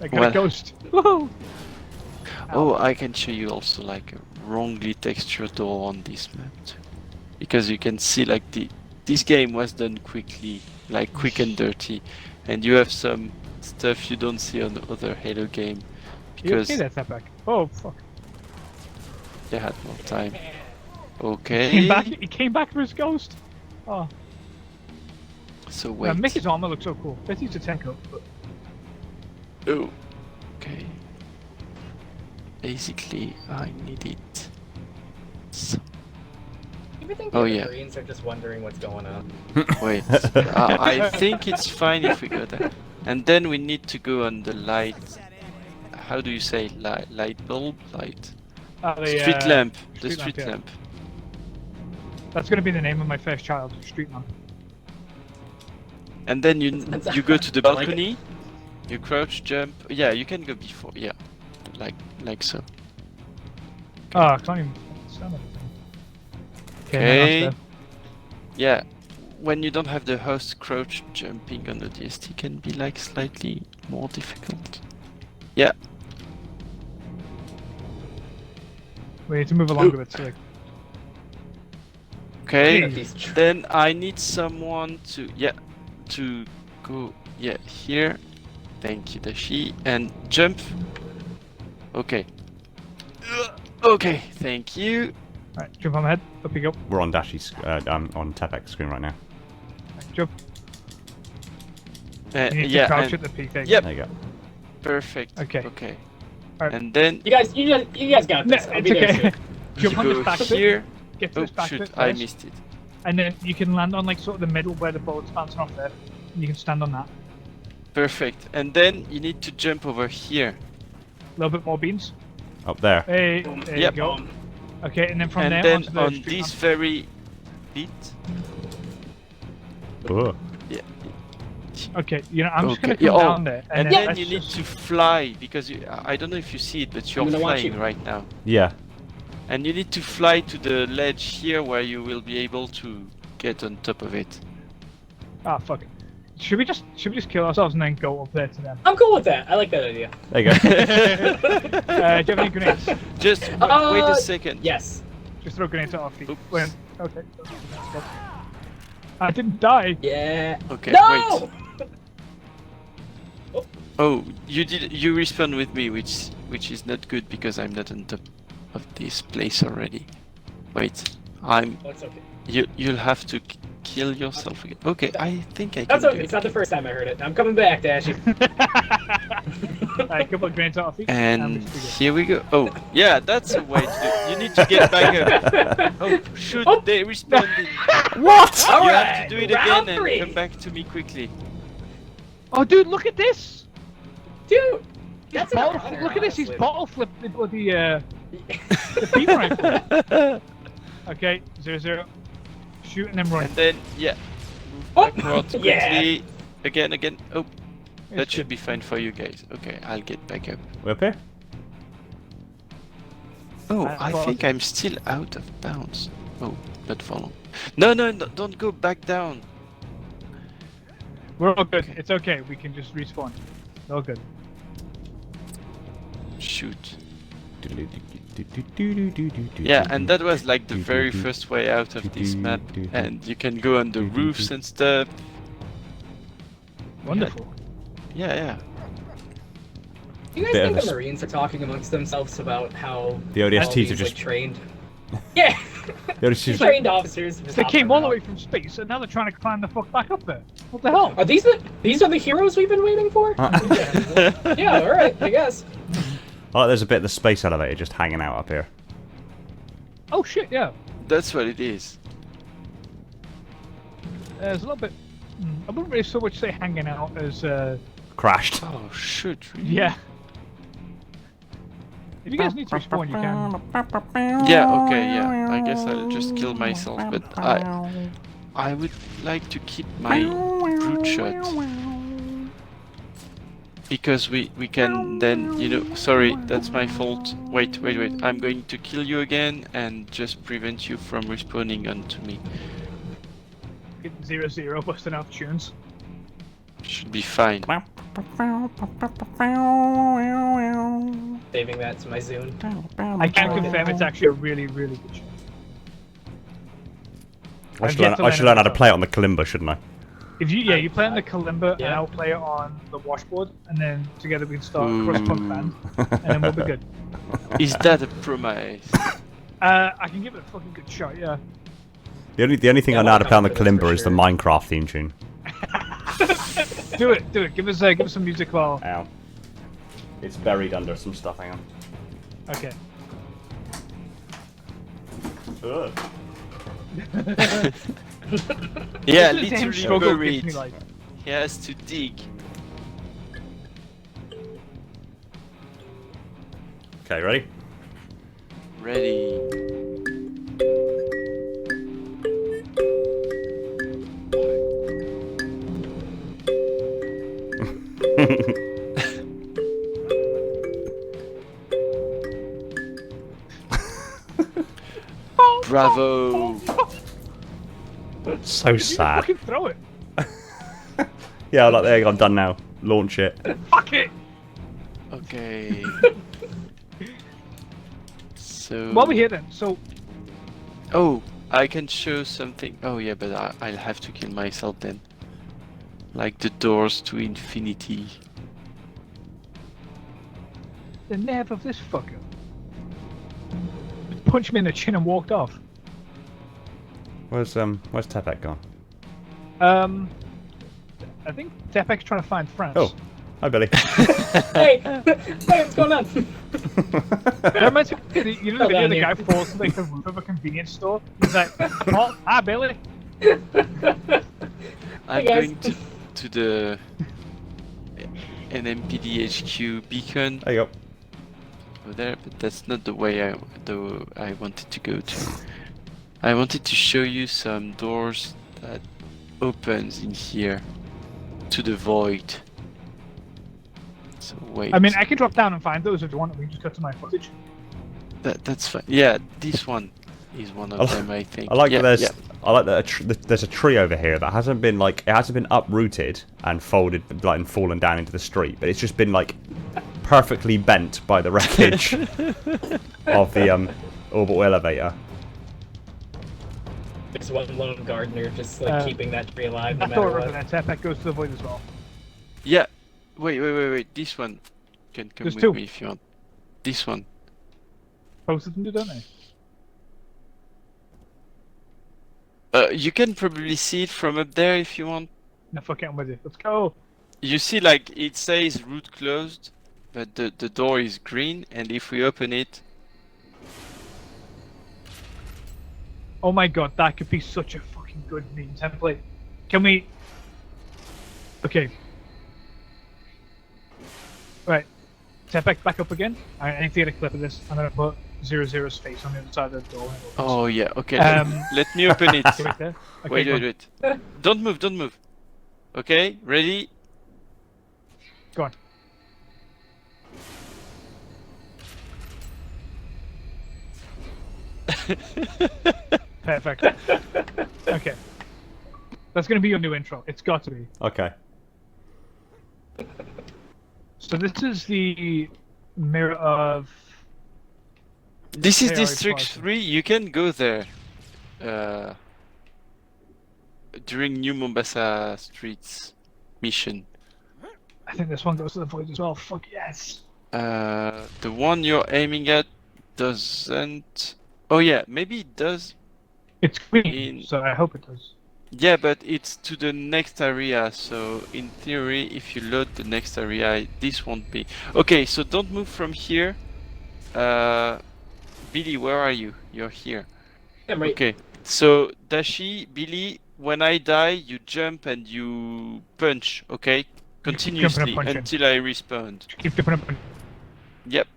got a ghost. Woohoo! Oh, I can show you also like a wrongly textured door on this map too. Because you can see like this game was done quickly, like quick and dirty, and you have some stuff you don't see on the other Halo game because that's that back. Oh fuck! they had more time. He Okay. came back. He came back for his ghost. Oh, So wait. Mickey's armor looks so cool. Let's use a tank up. But... Oh. Okay. Basically, I need it. So, You think Oh, the yeah. Marines are just wondering what's going on? wait. I think it's fine if we go there. And then we need to go on the light. How do you say light bulb? Light. Street lamp. The street yeah. lamp. That's gonna be the name of my first child. Street lamp. And then you go to the I like it. balcony. You crouch, jump. Yeah, you can go before. Yeah, like so. Oh, I can't even stand it. Okay. Yeah, when you don't have the host, crouch jumping on the ODST can be like slightly more difficult. Yeah. We need to move along a bit. So like, Okay. Please. Then I need someone to go here. Thank you, Dashi, and jump. Okay. Okay, thank you. Alright, jump on my head. Up you go. We're on Dashi's, on Tepec's screen right now. Jump. You need Yeah, to crouch and- at the peak. Yep. There you go. perfect. Okay. Okay. Alright. And then You guys got No, this. I'll it's be there okay. soon. you Jump on this go back bit. here. Get to Oh this back shoot, bit I first, missed it. and then you can land on like sort of the middle where the boat's bouncing off there. And you can stand on that. Perfect. And then you need to jump over here. A little bit more beans. Up there. Hey, there Yep. you go. Okay, and then from And there then onto the on street this lamp. very bit. Oh. Yeah. Okay, you know, I'm just Okay, gonna come yeah, down there, And then then you need to fly because I don't know if you see it, but you're I'm gonna watch flying you. right now. Yeah. And you need to fly to the ledge here where you will be able to get on top of it. Ah, fuck it. Should we just kill ourselves and then go up there to them? I'm cool with that. I like that idea. There you go. Do you have any grenades? Just wait a second. Yes. Just throw grenades at our feet. Oops. Wait, okay. I didn't die. Yeah. Okay, No! wait. Oh, you respawn with me, which is not good because I'm not on top of this place already. Wait, That's okay. you'll have to kill yourself again. Okay, I think I can That's do okay. it. It's not the first time I heard it. I'm coming back, Dashy. Alright, couple of grenades at our feet. And we should be good. here we go. Oh, yeah, that's a way to do it. You need to get back up. Oh, shoot, Oh. they responded. What? All You right. have to do it round again 3. and come back to me quickly. Oh, dude, look at this! Dude, that's an Bottle, honor, look at this, he's honestly. bottle flipped the bloody, the beam rifle. Okay, 0-0. Shoot and then run. And then, yeah, Oh, backwards yeah. quickly. Again. Oh, that It's should good. be fine for you guys. Okay, I'll get back up. We're up here? Oh, I I thought- think I'm still out of bounds. Oh, not for long. No, don't go back down. We're all good. Okay. It's okay. We can just respawn. It's all good. Shoot. Yeah, and that was like the very first way out of this map. And you can go on the roofs and stuff. Wonderful. Yeah. Do you guys Bit think of the a Marines are talking amongst themselves about how The ODSTs all these, are just- like, trained? Yeah, The ODSTs trained officers. They came all the way from space, and now they're trying to climb the fuck back up there. What the hell? Are these the heroes we've been waiting for? Yeah, all right, I guess. Oh, there's a bit of the space elevator just hanging out up here. Oh shit, yeah. That's what it is. There's a little bit. I wouldn't really so much say hanging out as. Crashed. Oh, shoot. Really? Yeah. If you guys need to respawn, you can. Yeah, okay, yeah. I guess I'll just kill myself, but I would like to keep my brute shot. Because we can then, sorry, that's my fault. Wait. I'm going to kill you again and just prevent you from respawning onto me. Get 0-0 busting out tunes. Should be fine. Saving that to my Zune. I can confirm it's actually a really, really good show. I should learn how to play it on the kalimba, shouldn't I? If you play on the kalimba and Yeah. I'll play it on the washboard, and then together we can start a cross-punk band, and then we'll be good. Is that a promise? I can give it a fucking good shot, yeah. The only thing Yeah, I know how to play on the confidence for kalimba is the sure. Minecraft theme tune. Do it. Give us some music while. Ow. It's buried under some stuff, hang on. Okay. Ugh. Yeah, This is damn literally struggle gives buried. me life. He has to dig. Okay, ready? Ready. Bravo. So sad. Fucking throw it. Yeah, like there you go, I'm done now. Launch it. Fuck it. Okay. So. While we're here then, so Oh, I can show something. Oh yeah, but I'll have to kill myself then. Like the doors to infinity. the nerve of this fucker. Punched me in the chin and walked off. Where's Tepec gone? I think Tepec's trying to find France. Oh, hi Billy. Hey, what's going on? That reminds me, you know the video down the here. guy falls to like the roof of a convenience store? He's like, oh, hi Billy. I'm guys. going to the NMPD HQ beacon There you go. over there, but that's not the way I wanted to go to. I wanted to show you some doors that opens in here to the void. So wait. I mean, I can drop down and find those if you want. We can just cut to my footage. That's fine. Yeah, this one is one of them, I think. I like yeah, that yeah. I like that there's a tree over here that hasn't been like it hasn't been uprooted and folded like and fallen down into the street, but it's just been like perfectly bent by the wreckage of the orbital elevator. There's one lone gardener just like keeping that tree alive no That matter door over what. there, Tepec goes to the void as well. Yeah. Wait. This one can come There's with two. me if you want. This one. Both of them do, don't they? You can probably see it from up there if you want. No, fuck it, I'm with you. Let's go. You see, like, it says route closed, but the door is green, and if we open it... Oh my god, that could be such a fucking good meme template. Can we... Okay. Right. Tepec back up again. I need to get a clip of this. I'm gonna put 00's face on the other side of the door. Oh, yeah, okay. Um, Let me open it. Right there. Okay, Wait. go on. Don't move. Okay, ready? Go on. Perfect. Okay. That's gonna be your new intro. It's got to be. Okay. So this is the mirror of... This is Hey, District Party. 3, you can go there. During New Mombasa Streets mission. I think this one goes to the void as well. Fuck yes. The one you're aiming at doesn't... Oh yeah, maybe it does. It's green, In- so I hope it does. Yeah, but it's to the next area, so in theory, if you load the next area, this won't be. Okay, so don't move from here. Billy, where are you? You're here. I'm right. Okay, so Dashi, Billy, when I die, you jump and you punch, okay? Continuously punching. until I respawn. Keep dipping up. Yep.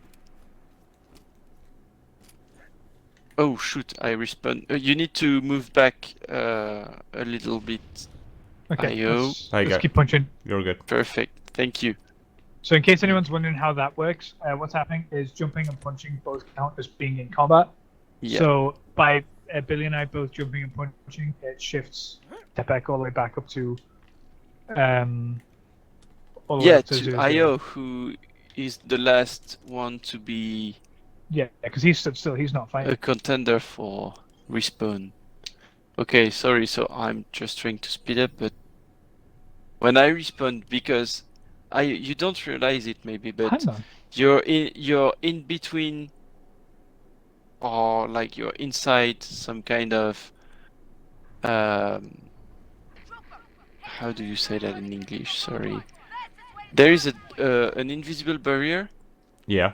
Oh shoot, I respawn. You need to move back a little bit. Okay, Ayo. let's, There you let's go. keep punching. You're good. Perfect, thank you. So in case anyone's wondering how that works, what's happening is jumping and punching both count as being in combat. Yeah. So by Billy and I both jumping and punching, it shifts Tepec all the way back up to All the way Yeah, up to 0-0. Io, who is the last one to be Yeah, because he's stood still. He's not a fighting. contender for respawn. Okay, sorry. So I'm just trying to speed up, but when I respawn, because you don't realize it maybe, but Hang on. you're in between, or like you're inside some kind of how do you say that in English? Sorry. There is an invisible barrier, Yeah.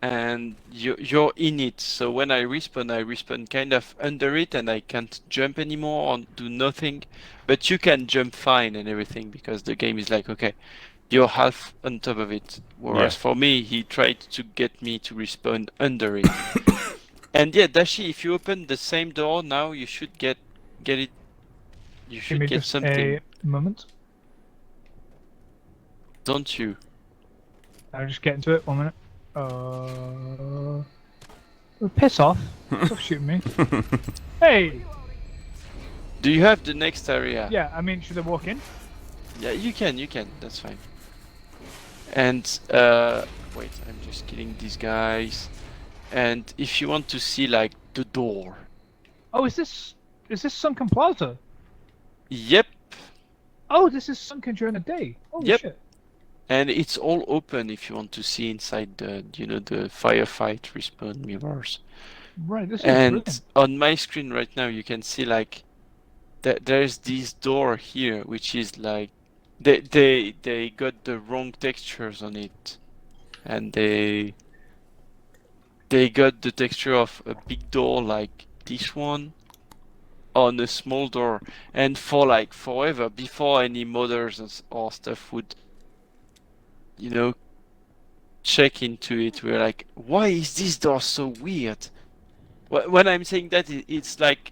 and you're in it. So when I respawn kind of under it, and I can't jump anymore or do nothing. But you can jump fine and everything, because the game is like, okay, you're half on top of it. Whereas Yeah. for me, he tried to get me to respawn under it. And yeah, Dashi, if you open the same door now, you should get it. You Give should me get just something, a moment. don't you? I'll just get into it. 1 minute. Piss off. Stop shooting me. Hey! Do you have the next area? Yeah, I mean, should I walk in? Yeah, you can. That's fine. And wait, I'm just killing these guys. And if you want to see like the door. Oh, is this Sunken Plaza? Yep. Oh, this is sunken during the day. Holy Yep. shit. And it's all open if you want to see inside the the firefight respawn mirrors. Right, this is And brilliant. on my screen right now, you can see like there's this door here, which is like they got the wrong textures on it, and they got the texture of a big door like this one on a small door, and for like forever, before any modders or stuff would check into it, we're like, why is this door so weird? When I'm saying that, it's like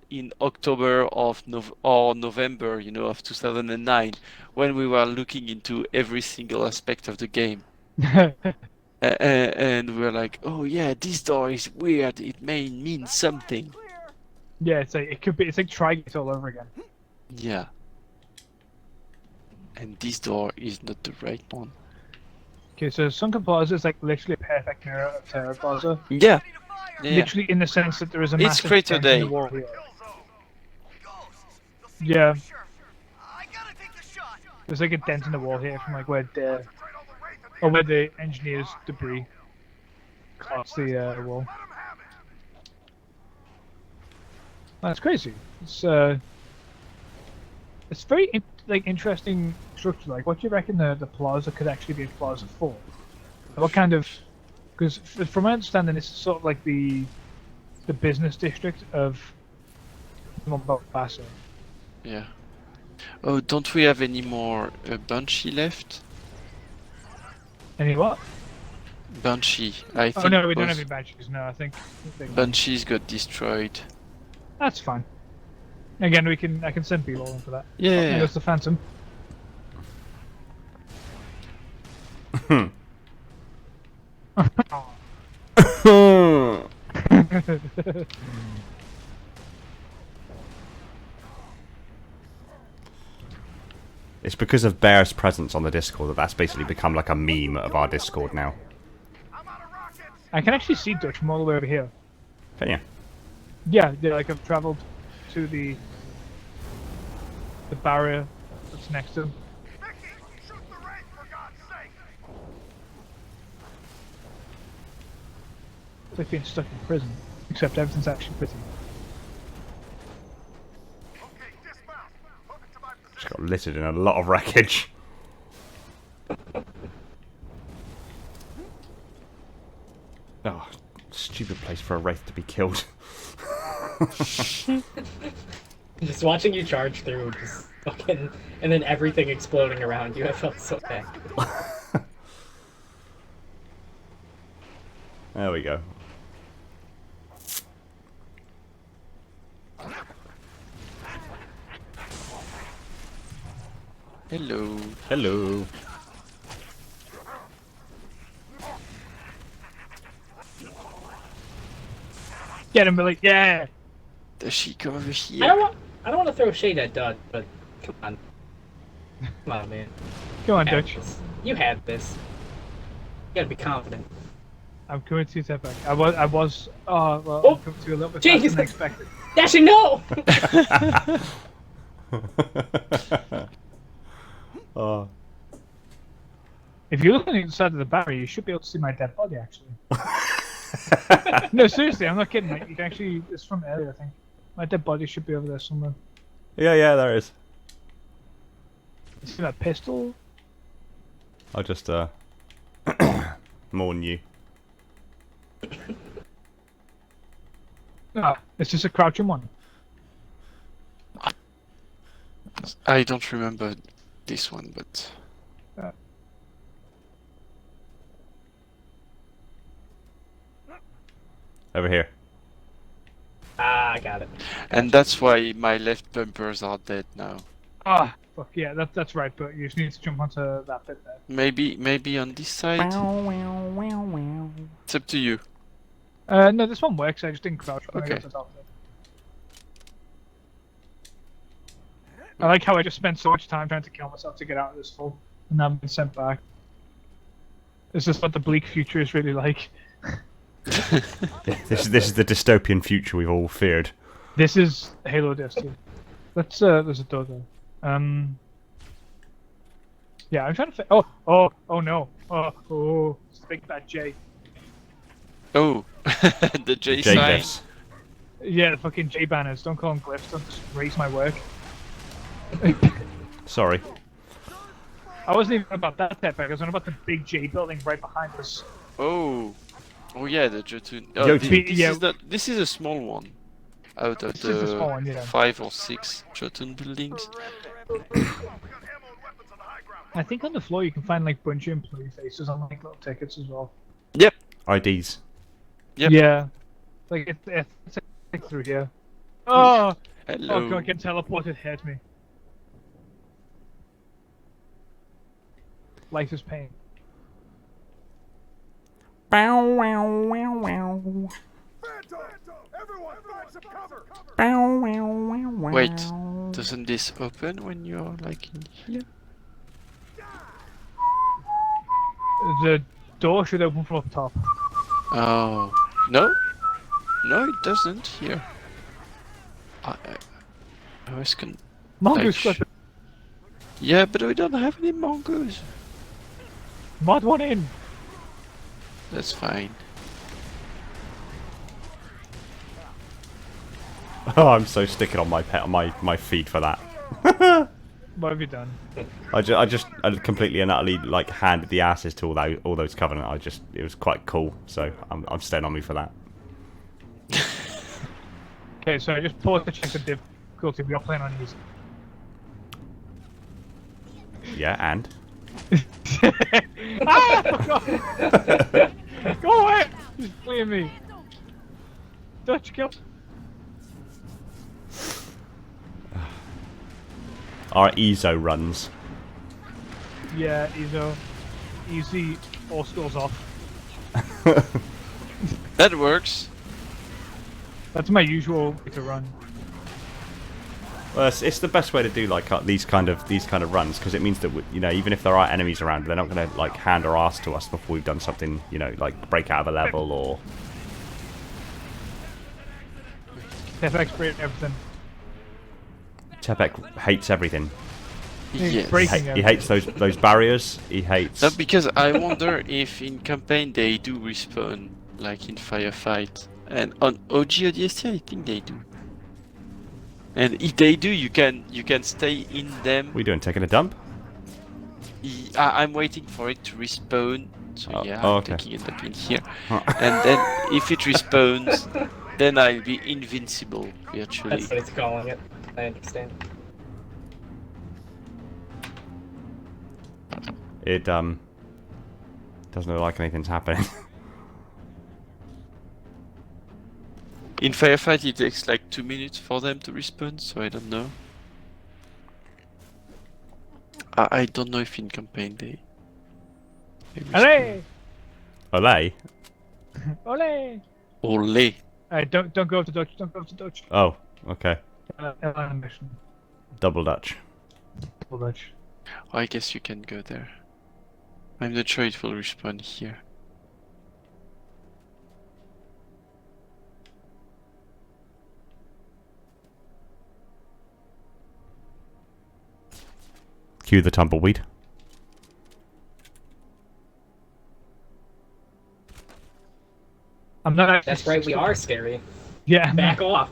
in October or November, of 2009, when we were looking into every single aspect of the game. And we're like, oh yeah, this door is weird. It may mean something. Yeah, it's like trying it all over again. Yeah. And this door is not the right one. Okay, so Sunken Plaza is like literally a perfect mirror of Terra Plaza. Yeah. Yeah. Literally in the sense that there is a It's massive Crater dent in Day. the wall here. Yeah. There's like a dent in the wall here from like where the engineer's debris cuts the wall. That's crazy. It's very interesting structure. Like, what do you reckon the plaza could actually be a plaza for? What kind of? Because from my understanding, it's sort of like the business district of Mombasa. Yeah. Oh, don't we have any more Banshee left? Any what? Banshee. I think. Oh no, we don't have any badges. No, I think Banshees got destroyed. that's fine. Again, I can send people in for that. Yeah. Oh, there goes the Phantom. It's because of Bear's presence on the Discord that's basically become like a meme of our Discord now. I can actually see Dutch from all the way over here. Can you? Yeah, like I've travelled to the barrier that's next to him. It's like being stuck in prison, except everything's actually pretty. Just got littered in a lot of wreckage. Oh, stupid place for a wraith to be killed. Just watching you charge through, just fucking, and then everything exploding around you, I felt so bad. There we go. Hello. Hello. Get him, Billy! Yeah! Does she come over here? I don't want to throw shade at Dud, but come on. Come on, man. Go on, You have Dutch. this. You have this. You gotta be confident. I'm coming to Tepec. I was. Oh well. Oh! I'm coming to you a little bit faster Jeez! than expected. Dashie, no! Oh. If you look on the other side of the barrier, you should be able to see my dead body. Actually. No, seriously, I'm not kidding. Like, you can actually. It's from earlier, I think. My dead body should be over there somewhere. Yeah, there is. You see that pistol? I'll just mourn you. Ah, it's just a crouching one. I don't remember this one, but Over here. Ah, I got it. and that's why my left bumpers are dead now. Ah, fuck yeah, that's right. But you just need to jump onto that bit there. Maybe on this side. It's up to you. No, this one works. I just didn't crouch when I Okay. got to the top of it. I like how I just spent so much time trying to kill myself to get out of this hole, and now I'm being sent back. This is what the bleak future is really like. This is the dystopian future we've all feared. This is Halo ODST. Let's there's a door there. Yeah, I'm trying to. Oh no. Oh, it's a big bad J. Oh, the J J sign. glyphs. Yeah, the fucking J banners. Don't call them glyphs. Don't just raise my work. Sorry. I wasn't even about that Tepec. I was on about the big J building right behind us. Oh yeah, the Jotun. Yo, This is a small one. Out of This is a small one, yeah. 5 or 6 Jotun buildings. I think on the floor you can find like bunch of employee faces on like little tickets as well. Yep. IDs. Yep. Yeah. Like it's like through here. Oh! Hello. Oh god, get teleported, hurt me. Life is pain. Everyone, find some cover! Wait, doesn't this open when you're like in here? The door should open from up top. Oh no, it doesn't here. I was Mongoose like, weapon. yeah, but we don't have any mongoose. Mod one in. That's fine. Oh, I'm so sticking on my feet for that. What have you done? I completely and utterly like handed the asses to all those Covenant. It was quite cool, so I'm staying on me for that. Okay, so I just paused to check the difficulty. We are playing on easy. Yeah, and Ah! Go away! He's fleeing me. Dutch kill. our EZO runs. Yeah, easy. All scores off. That works. That's my usual way to run. Well, it's the best way to do like these kind of runs, because it means that even if there are enemies around, they're not going to like hand or ass to us before we've done something, like break out of a level or. Tepec's breaking everything. Tepec hates everything. He's Yes. breaking He everything. hates those barriers. He hates. No, because I wonder if in campaign they do respawn, like in firefight, and on OG ODST I think they do. And if they do, you can stay in them. What are you doing? Taking a dump? I'm waiting for it to respawn. So Oh, yeah, oh, I'm okay. taking it up in here. And then if it respawns, then I'll be invincible virtually. That's what it's calling it. I understand. It doesn't look like anything's happening. In firefight, it takes like 2 minutes for them to respawn, so I don't know. I don't know if in campaign they respawn. Allez! Olay? Ole! Ole. Don't go to Dutch. Don't go to Dutch. Oh, okay. Mission. Double Dutch. Double Dutch. I guess you can go there. I'm not sure it will respawn here. Cue the tumbleweed. I'm not actually. That's right, we are scary. Yeah. Back off.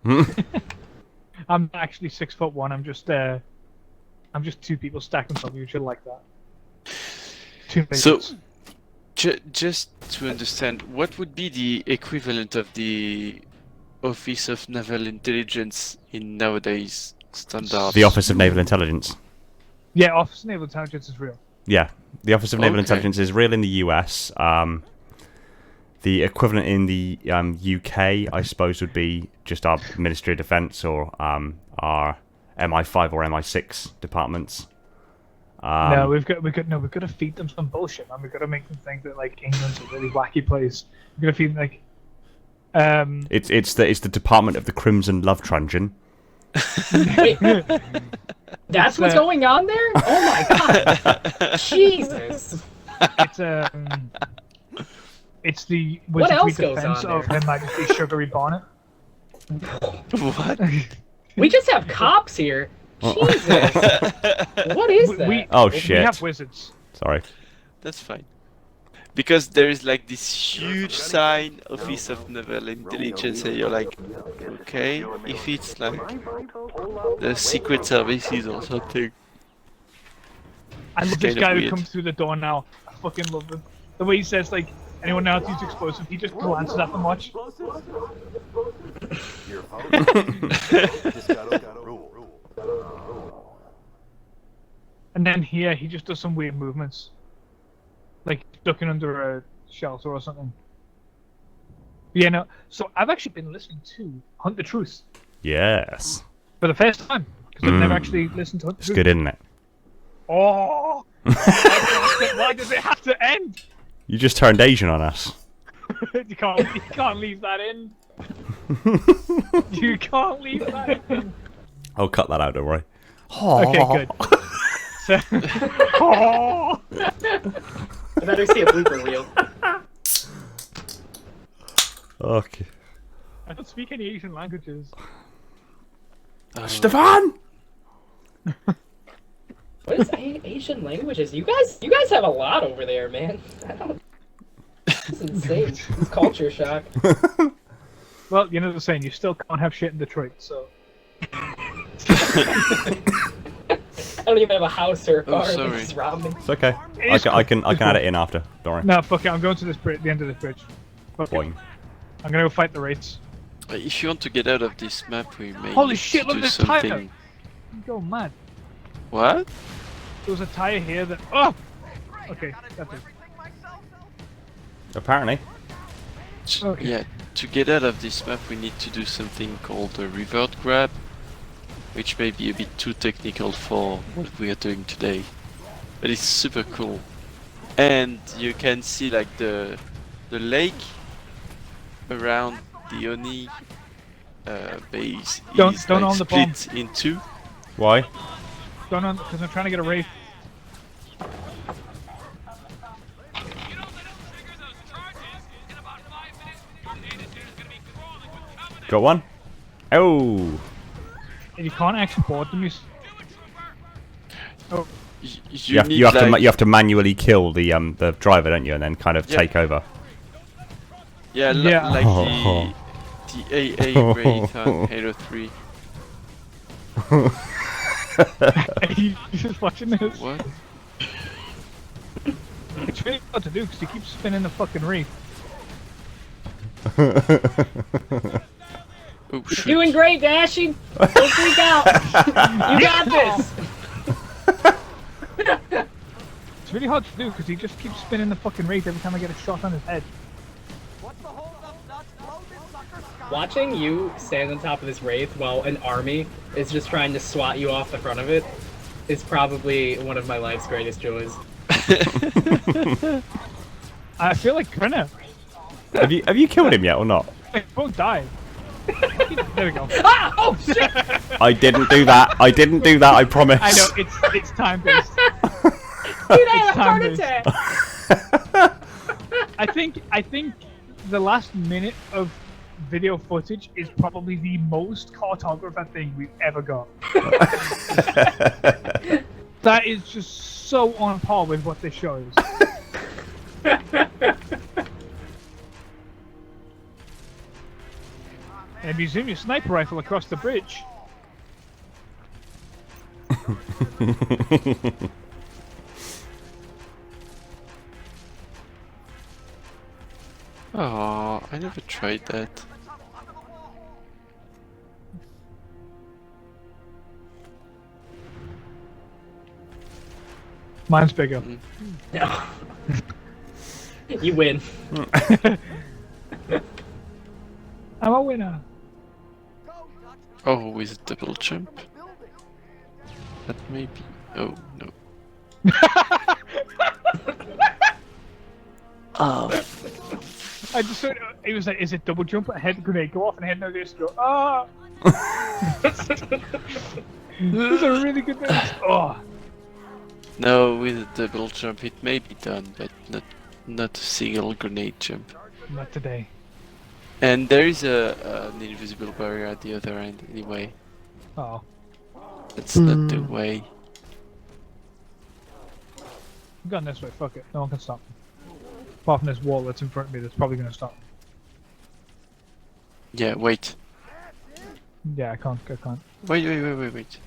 I'm not actually 6'1". I'm just two people stacked on top of each other like that. Two So, midgets. just to understand, what would be the equivalent of the Office of Naval Intelligence in nowadays standards? The Office of Naval Intelligence. Yeah, Office of Naval Intelligence is real. Yeah, the Office of Naval Okay. Intelligence is real in the US. The equivalent in the UK, I suppose, would be just our Ministry of Defence or our MI5 or MI6 departments. No, we've got to feed them some bullshit, man. We've got to make them think that like England's a really wacky place. We've got to feed them like. It's the Department of the Crimson Love Truncheon. Wait, that's what's going on there? Oh my god! Jesus! It's the What wizardry else goes defense on of there? Her Majesty's Sugary Bonnet. What? We just have cops here. Jesus! What is that? Oh We shit! have wizards. Sorry. That's fine. Because there is like this huge sign, Office of Naval Intelligence, and you're like, okay, if it's like the Secret Services or something. I love It's this kinda guy who weird. comes through the door now. I fucking love him. The way he says like, anyone know how to use explosive? He just glances at them much. Your phone? Just gotta rule. And then here he just does some weird movements, like ducking under a shelter or something. Yeah, no. So I've actually been listening to Hunt the Truth Yes. for the first time because I've never actually listened to Hunt the It's Truth. good, isn't it? Oh, why does it have to end? You just turned Asian on us. You can't leave that in. You can't leave that in. I'll cut that out, don't worry. Okay, good. So, oh, I better see a blooper reel. Okay. I don't speak any Asian languages. Stefan! What is Asian languages? You guys have a lot over there, man. I don't. It's insane. It's culture shock. Well, you know the saying, you still can't have shit in Detroit, so. I don't even have a house or a car. sorry. They just robbed me. It's okay. It's I can add it in after. Don't worry. No, fuck it, I'm going to this the end of this bridge. Fuck it. Boing. I'm gonna go fight the raids. If you want to get out of this map, we may Holy need shit, to look do at this something. tire! Go mad. What? There was a tire here that. Oh! Okay, that's it. Apparently. Okay. Yeah, to get out of this map, we need to do something called a revert grab, which may be a bit too technical for what we are doing today, but it's super cool. And you can see like the lake around the Oni base Don't is own like the bomb. split in two. Why? Going on, because I'm trying to get a wraith. Got one? Oh! And you can't actually board them. Oh, You need You have like, to manually kill the driver, don't you, and then kind of Yeah. take over. yeah, Yeah. like the AA Wraith on Halo 3. are you just watching this? What? It's really hard to do because you keep spinning the fucking wraith. Oh, You're shoot. doing great, Dashy. Don't freak out. You got this. It's really hard to do because he just keeps spinning the fucking wraith every time I get a shot on his head. Watching you stand on top of this wraith while an army is just trying to swat you off the front of it is probably one of my life's greatest joys. I feel like Grinner. Have you killed him yet or not? He won't die. There we go. Ah! Oh shit! I didn't do that. I didn't do that. I promise. I know it's time based. Dude, I had a heart time-based. attack. I think the last minute of video footage is probably the most Cartographer thing we've ever got. That is just so on par with what this shows. And you zoom your sniper rifle across the bridge. Oh, I never tried that. Mine's bigger. No. You win. I'm a winner. Oh, with a double jump? That may be... Oh, no. Oh. I just thought it was like, is it double jump? I had the grenade go off and I had no this go, ah! This is a really good noise. Oh. No, with a double jump it may be done, but not a single grenade jump. Not today. And there is an invisible barrier at the other end anyway. Oh. That's not the way. I'm going this way, fuck it. No one can stop me. Apart from this wall that's in front of me that's probably going to stop me. Yeah, wait. Yeah, I can't. Wait.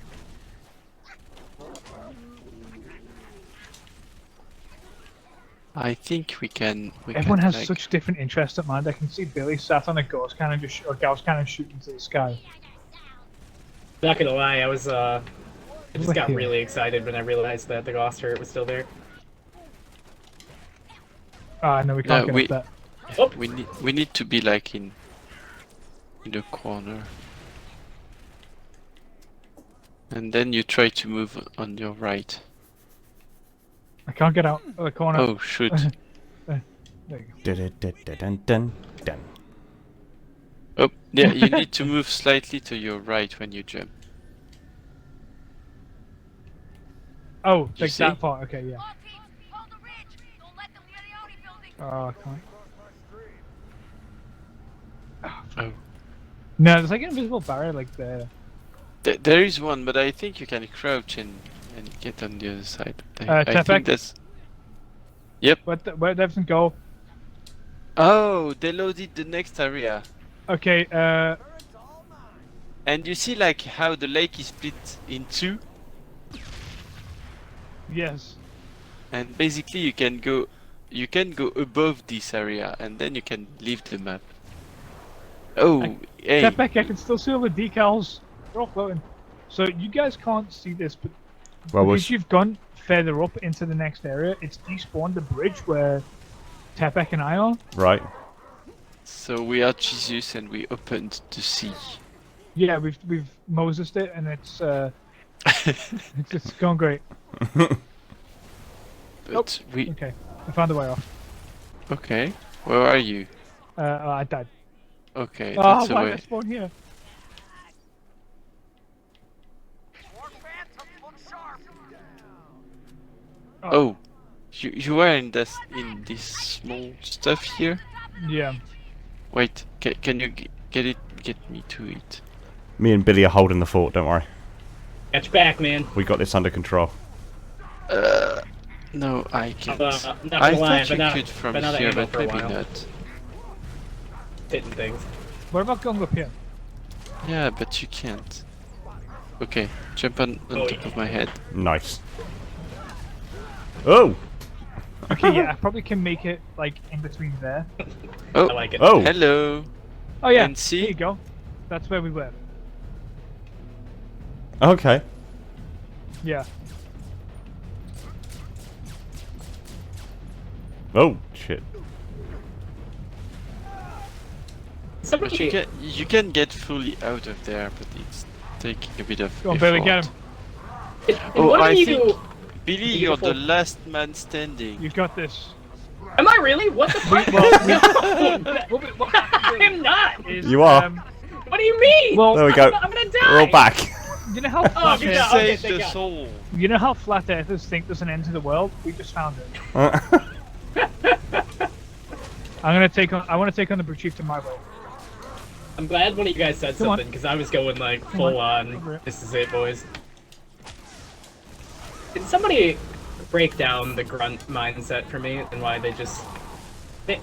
I think we can. Everyone has like... such different interests at mind. I can see Billy sat on a ghost cannon, or gauss cannon shooting to the sky. Not gonna lie, I just got Here. really excited when I realized that the Ghost turret was still there. Ah, no, we can't No, get up that. Oh, We need to be like in the corner. And then you try to move on your right. I can't get out of the corner. Oh shoot. There you go. Dun. Oh, yeah, you need to move slightly to your right when you jump. Oh, You like see? that part. Okay, yeah. All teams, hold the ridge. Don't let them near the Audi building. Oh, I can't. Oh. No, there's like an invisible barrier like there. There is one, but I think you can crouch and get on the other side. I Tepec? think that's... Yep. Where'd everything go? Oh, they loaded the next area. Okay, And you see like how the lake is split in two? yes. And basically you can go above this area and then you can leave the map. Oh, hey. Tepec, I can still see all the decals. They're all floating. So you guys can't see this, but Well, because you've gone further up into the next area, it's despawned the bridge where Tepec and I are. right. So we are Jesus and we opened the sea. Yeah, we've Mosesed it, and it's it's gone great. But we... Okay, I found a way off. Okay. Where are you? I died. Okay, Oh, that's the why way. did I spawn here? More phantoms look sharp. Oh, you were in this small stuff here. Yeah. Wait, can you get me to it? Me and Billy are holding the fort, don't worry. got your back, man. We got this under control. No, I can't. not I gonna lie, thought you been out- could from been out of here, ammo but for a maybe while. not. Hitting things. What about going up here? Yeah, but you can't. Okay, jump on top of my head. Nice. Oh! Okay, yeah, I probably can make it like in between there. Oh, I like it. Oh! hello. Oh yeah, And see? there you go. That's where we were. Okay. Yeah. Oh, shit. But you can get fully out of there, but it's taking a bit of Go on, effort. Billy, get him. Oh, What I are you? think Billy, you're the Beautiful. last man standing. You've got this. Am I really? What the fuck? What I'm not. is, You are. What do you mean? Well, There we go. I'm gonna die. We're all back. You know how Oh, flat you're Earth, not- okay, Save thank the God. soul. you know how flat earthers think there's an end to the world? We just found it. I want to take on the Chieftain my way. I'm glad one of you guys said Come on. something because I was going like Come full on. on. This is it, boys. Can somebody break down the grunt mindset for me and why they just do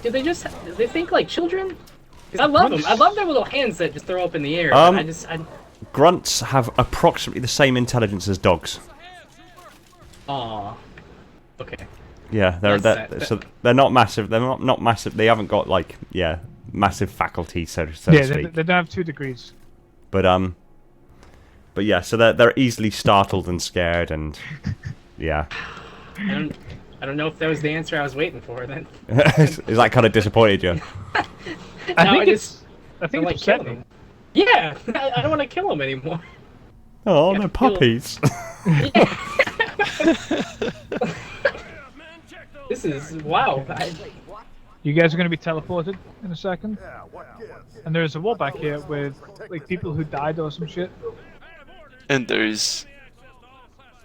they think like children? Because I love them. I love their little hands that just throw up in the air. But Grunts have approximately the same intelligence as dogs. Aw. Okay. Yeah, they're not massive. They're not massive. They haven't got like massive faculty, so to speak. They don't have 2 degrees. But yeah, so they're easily startled and scared, and yeah. I don't know if that was the answer I was waiting for. Then. Is that kind of disappointed you? I think it's like killing upsetting. them. Yeah, I don't want to kill them anymore. Oh, Yeah, they're puppies. This is wow. You guys are going to be teleported in a second. And there's a wall back here with like people who died or some shit. And there is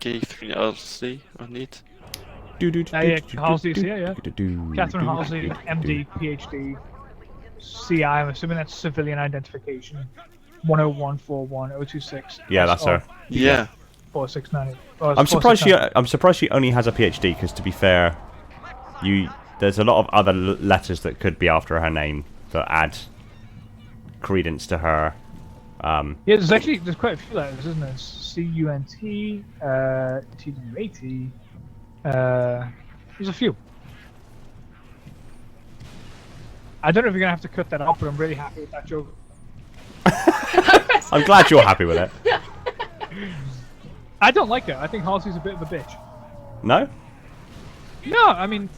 Catherine Halsey on it. Yeah, Halsey's here, yeah. Catherine Halsey, MD, PhD, CI, I'm assuming that's civilian identification. 10141-026. Yeah, that's her. Yeah. 4698. I'm surprised she only has a PhD, because to be fair, there's a lot of other letters that could be after her name that add credence to her. Yeah, there's quite a few letters, isn't there? C-U-N-T, T-W-A-T. There's a few. I don't know if you're gonna have to cut that out, but I'm really happy with that joke. I'm glad you're happy with it. I don't like her. I think Halsey's a bit of a bitch. No? No, I mean,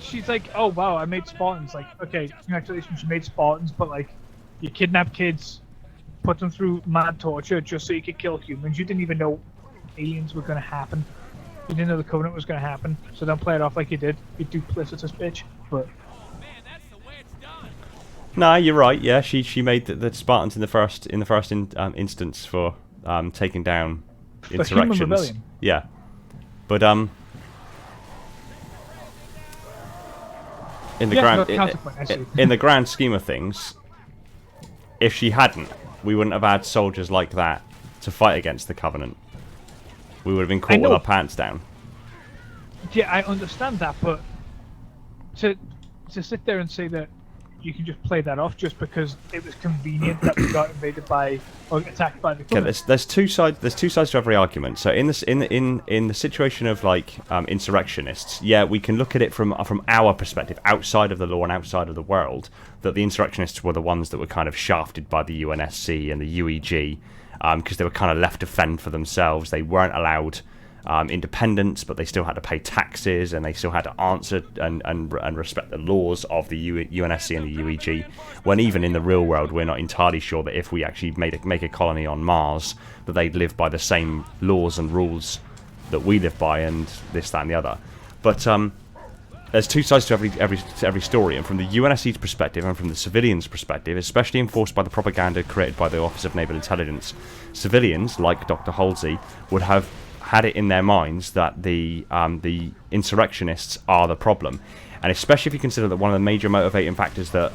she's like, oh wow, I made Spartans. Like, okay, congratulations, you made Spartans, but like, you kidnap kids, put them through mad torture just so you could kill humans. You didn't even know aliens were gonna happen. You didn't know the Covenant was gonna happen, so don't play it off like you did. You duplicitous bitch. But no, you're right. Yeah, she made the Spartans in the first instance for taking down insurrections. Human rebellion. Yeah, but in the grand scheme of things, if she hadn't, we wouldn't have had soldiers like that to fight against the Covenant. We would have been caught with our pants down. Yeah, I understand that, but to sit there and say that you can just play that off just because it was convenient that we got invaded by or attacked by the Covenant. Okay, there's two sides. There's two sides to every argument. So in the situation of like insurrectionists, yeah, we can look at it from our perspective, outside of the law and outside of the world, that the insurrectionists were the ones that were kind of shafted by the UNSC and the UEG, because they were kind of left to fend for themselves. They weren't allowed independence, but they still had to pay taxes, and they still had to answer and respect the laws of the UNSC and the UEG. When even in the real world, we're not entirely sure that if we actually make a colony on Mars, that they'd live by the same laws and rules that we live by, and this, that, and the other. But there's two sides to every story, and from the UNSC's perspective and from the civilians' perspective, especially enforced by the propaganda created by the Office of Naval Intelligence, civilians like Dr. Halsey would have had it in their minds that the insurrectionists are the problem, and especially if you consider that one of the major motivating factors that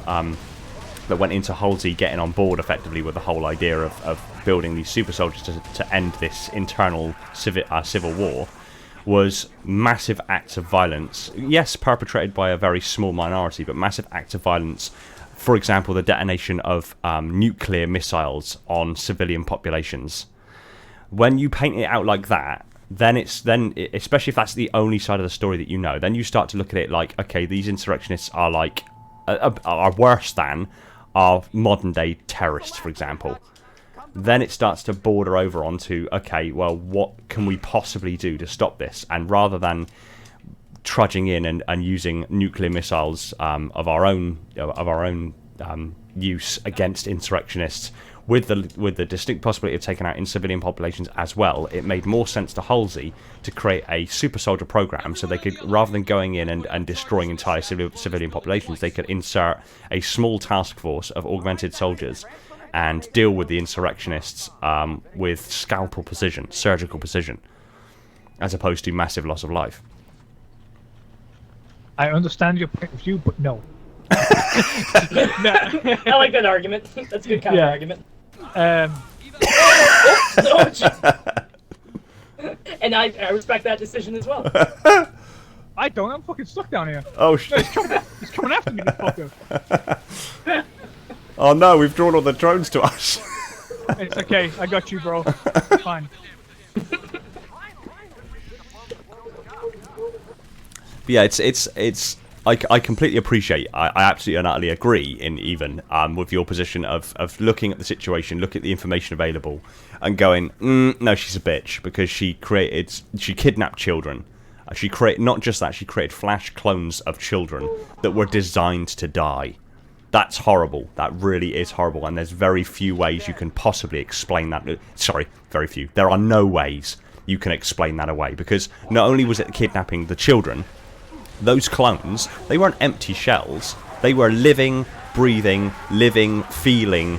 went into Halsey getting on board effectively with the whole idea of building these super soldiers to end this internal civil war was massive acts of violence. Yes, perpetrated by a very small minority, but massive acts of violence. For example, the detonation of nuclear missiles on civilian populations. When you paint it out like that, then especially if that's the only side of the story that you know, then you start to look at it like, okay, these insurrectionists are like are worse than our modern day terrorists, for example. Then it starts to border over onto, okay, well, what can we possibly do to stop this? And rather than trudging in and using nuclear missiles of our own use against insurrectionists, with the distinct possibility of taking out in civilian populations as well, it made more sense to Halsey to create a super soldier program, so they could, rather than going in and destroying entire civilian populations, they could insert a small task force of augmented soldiers and deal with the insurrectionists with scalpel precision, surgical precision, as opposed to massive loss of life. I understand your point of view, but no. I like that argument. That's a good counter argument. And I respect that decision as well. I don't. I'm fucking stuck down here. Oh shit! He's coming after me, this fucker. Oh no, we've drawn all the drones to us. It's okay. I got you, bro. It's fine. But yeah, it's. I completely appreciate. I absolutely and utterly agree with your position of looking at the situation, look at the information available, and going, no, she's a bitch because she kidnapped children. She created not just that, she created flash clones of children that were designed to die. That's horrible. That really is horrible, and there's very few ways you can possibly explain that. Sorry, very few. There are no ways you can explain that away, because not only was it kidnapping the children, those clones, they weren't empty shells. They were living, breathing, feeling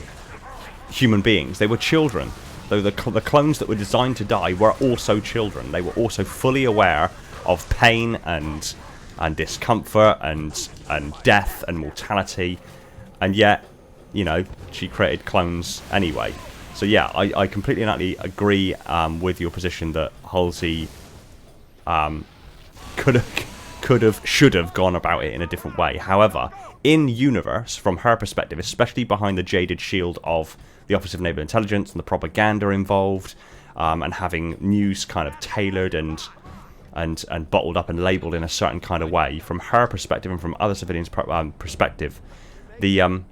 human beings. They were children. Though the clones that were designed to die were also children. They were also fully aware of pain and discomfort and death and mortality, and yet, you know, she created clones anyway. So yeah, I completely and utterly agree with your position that Halsey should have gone about it in a different way. However, in universe, from her perspective, especially behind the jaded shield of the Office of Naval Intelligence and the propaganda involved, and having news kind of tailored and bottled up and labelled in a certain kind of way, from her perspective and from other civilians' perspective, the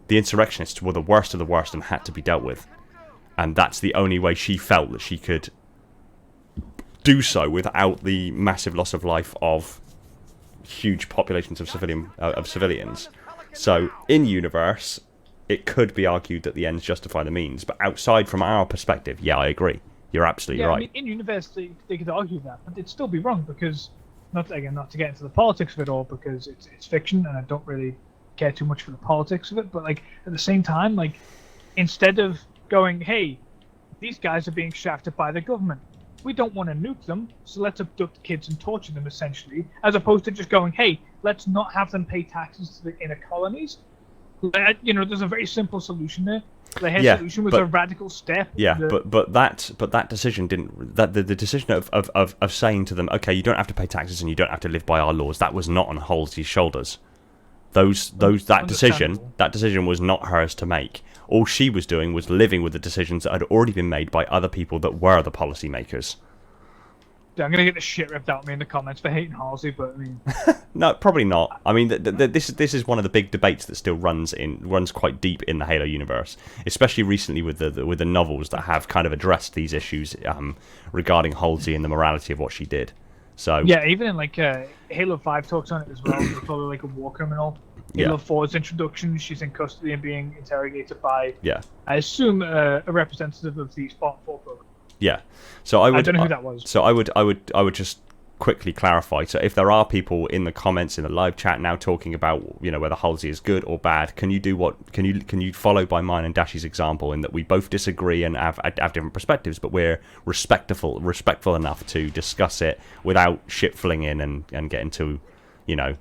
insurrectionists were the worst of the worst and had to be dealt with, and that's the only way she felt that she could do so without the massive loss of life of huge populations of civilians. So in universe, it could be argued that the ends justify the means, but outside from our perspective, yeah, I agree. You're absolutely right. I mean, in universe, they could argue that, but it'd still be wrong because, not to get into the politics of it all, because it's fiction and I don't really care too much for the politics of it. But like at the same time, like instead of going, hey, these guys are being shafted by the government, we don't want to nuke them, so let's abduct kids and torture them, essentially, as opposed to just going, hey, let's not have them pay taxes to the inner colonies. You know, there's a very simple solution there. The solution was a radical step. Yeah, but that decision didn't. That the decision of saying to them, okay, you don't have to pay taxes and you don't have to live by our laws. That was not on Halsey's shoulders. That decision was not hers to make. All she was doing was living with the decisions that had already been made by other people that were the policymakers. I'm gonna get the shit ripped out of me in the comments for hating Halsey, but I mean, no, probably not. I mean, this is one of the big debates that still runs quite deep in the Halo universe, especially recently with the novels that have kind of addressed these issues regarding Halsey and the morality of what she did. So yeah, even in like Halo 5 talks on it as well. It's probably like a war criminal. Halo 4's introduction, she's in custody and being interrogated by, I assume, a representative of the Spartan 4 program. Yeah, so I don't know who that was. So I would just quickly clarify. So if there are people in the comments in the live chat now talking about, you know, whether Halsey is good or bad, can you follow by mine and Dashy's example in that we both disagree and have different perspectives, but we're respectful enough to discuss it without shit-flinging and getting too, you know,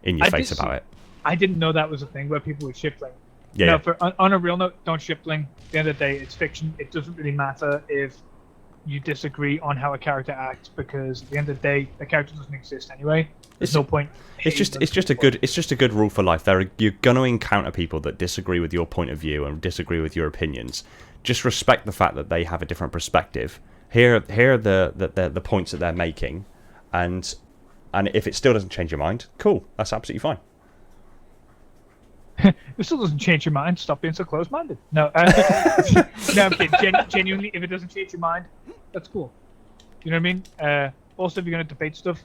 in your face about it. I didn't know that was a thing where people would shit-fling. Yeah. No, on a real note, don't ship-fling. At the end of the day, it's fiction. It doesn't really matter if you disagree on how a character acts, because at the end of the day, the character doesn't exist anyway. There's no point. It's just a good rule for life. You're going to encounter people that disagree with your point of view and disagree with your opinions. Just respect the fact that they have a different perspective. Hear the points that they're making, and if it still doesn't change your mind, cool. That's absolutely fine. It still doesn't change your mind. Stop being so close-minded. No, no, I'm kidding. Genuinely, if it doesn't change your mind, that's cool. You know what I mean? Also, if you're going to debate stuff,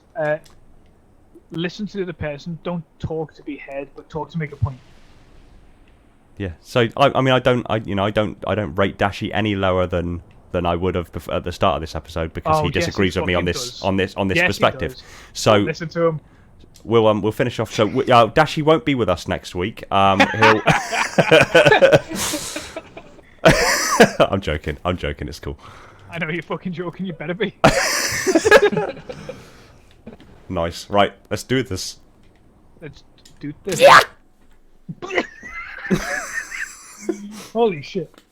listen to the other person. Don't talk to be heard, but talk to make a point. Yeah. So I mean, I don't rate Dashy any lower than I would have at the start of this episode, because he disagrees with me on this perspective. So listen to him. We'll finish off. So Dashy won't be with us next week. I'm joking. I'm joking. It's cool. I know you're fucking joking. You better be. Nice. Right. Let's do this. Let's do this. Yeah. Holy shit.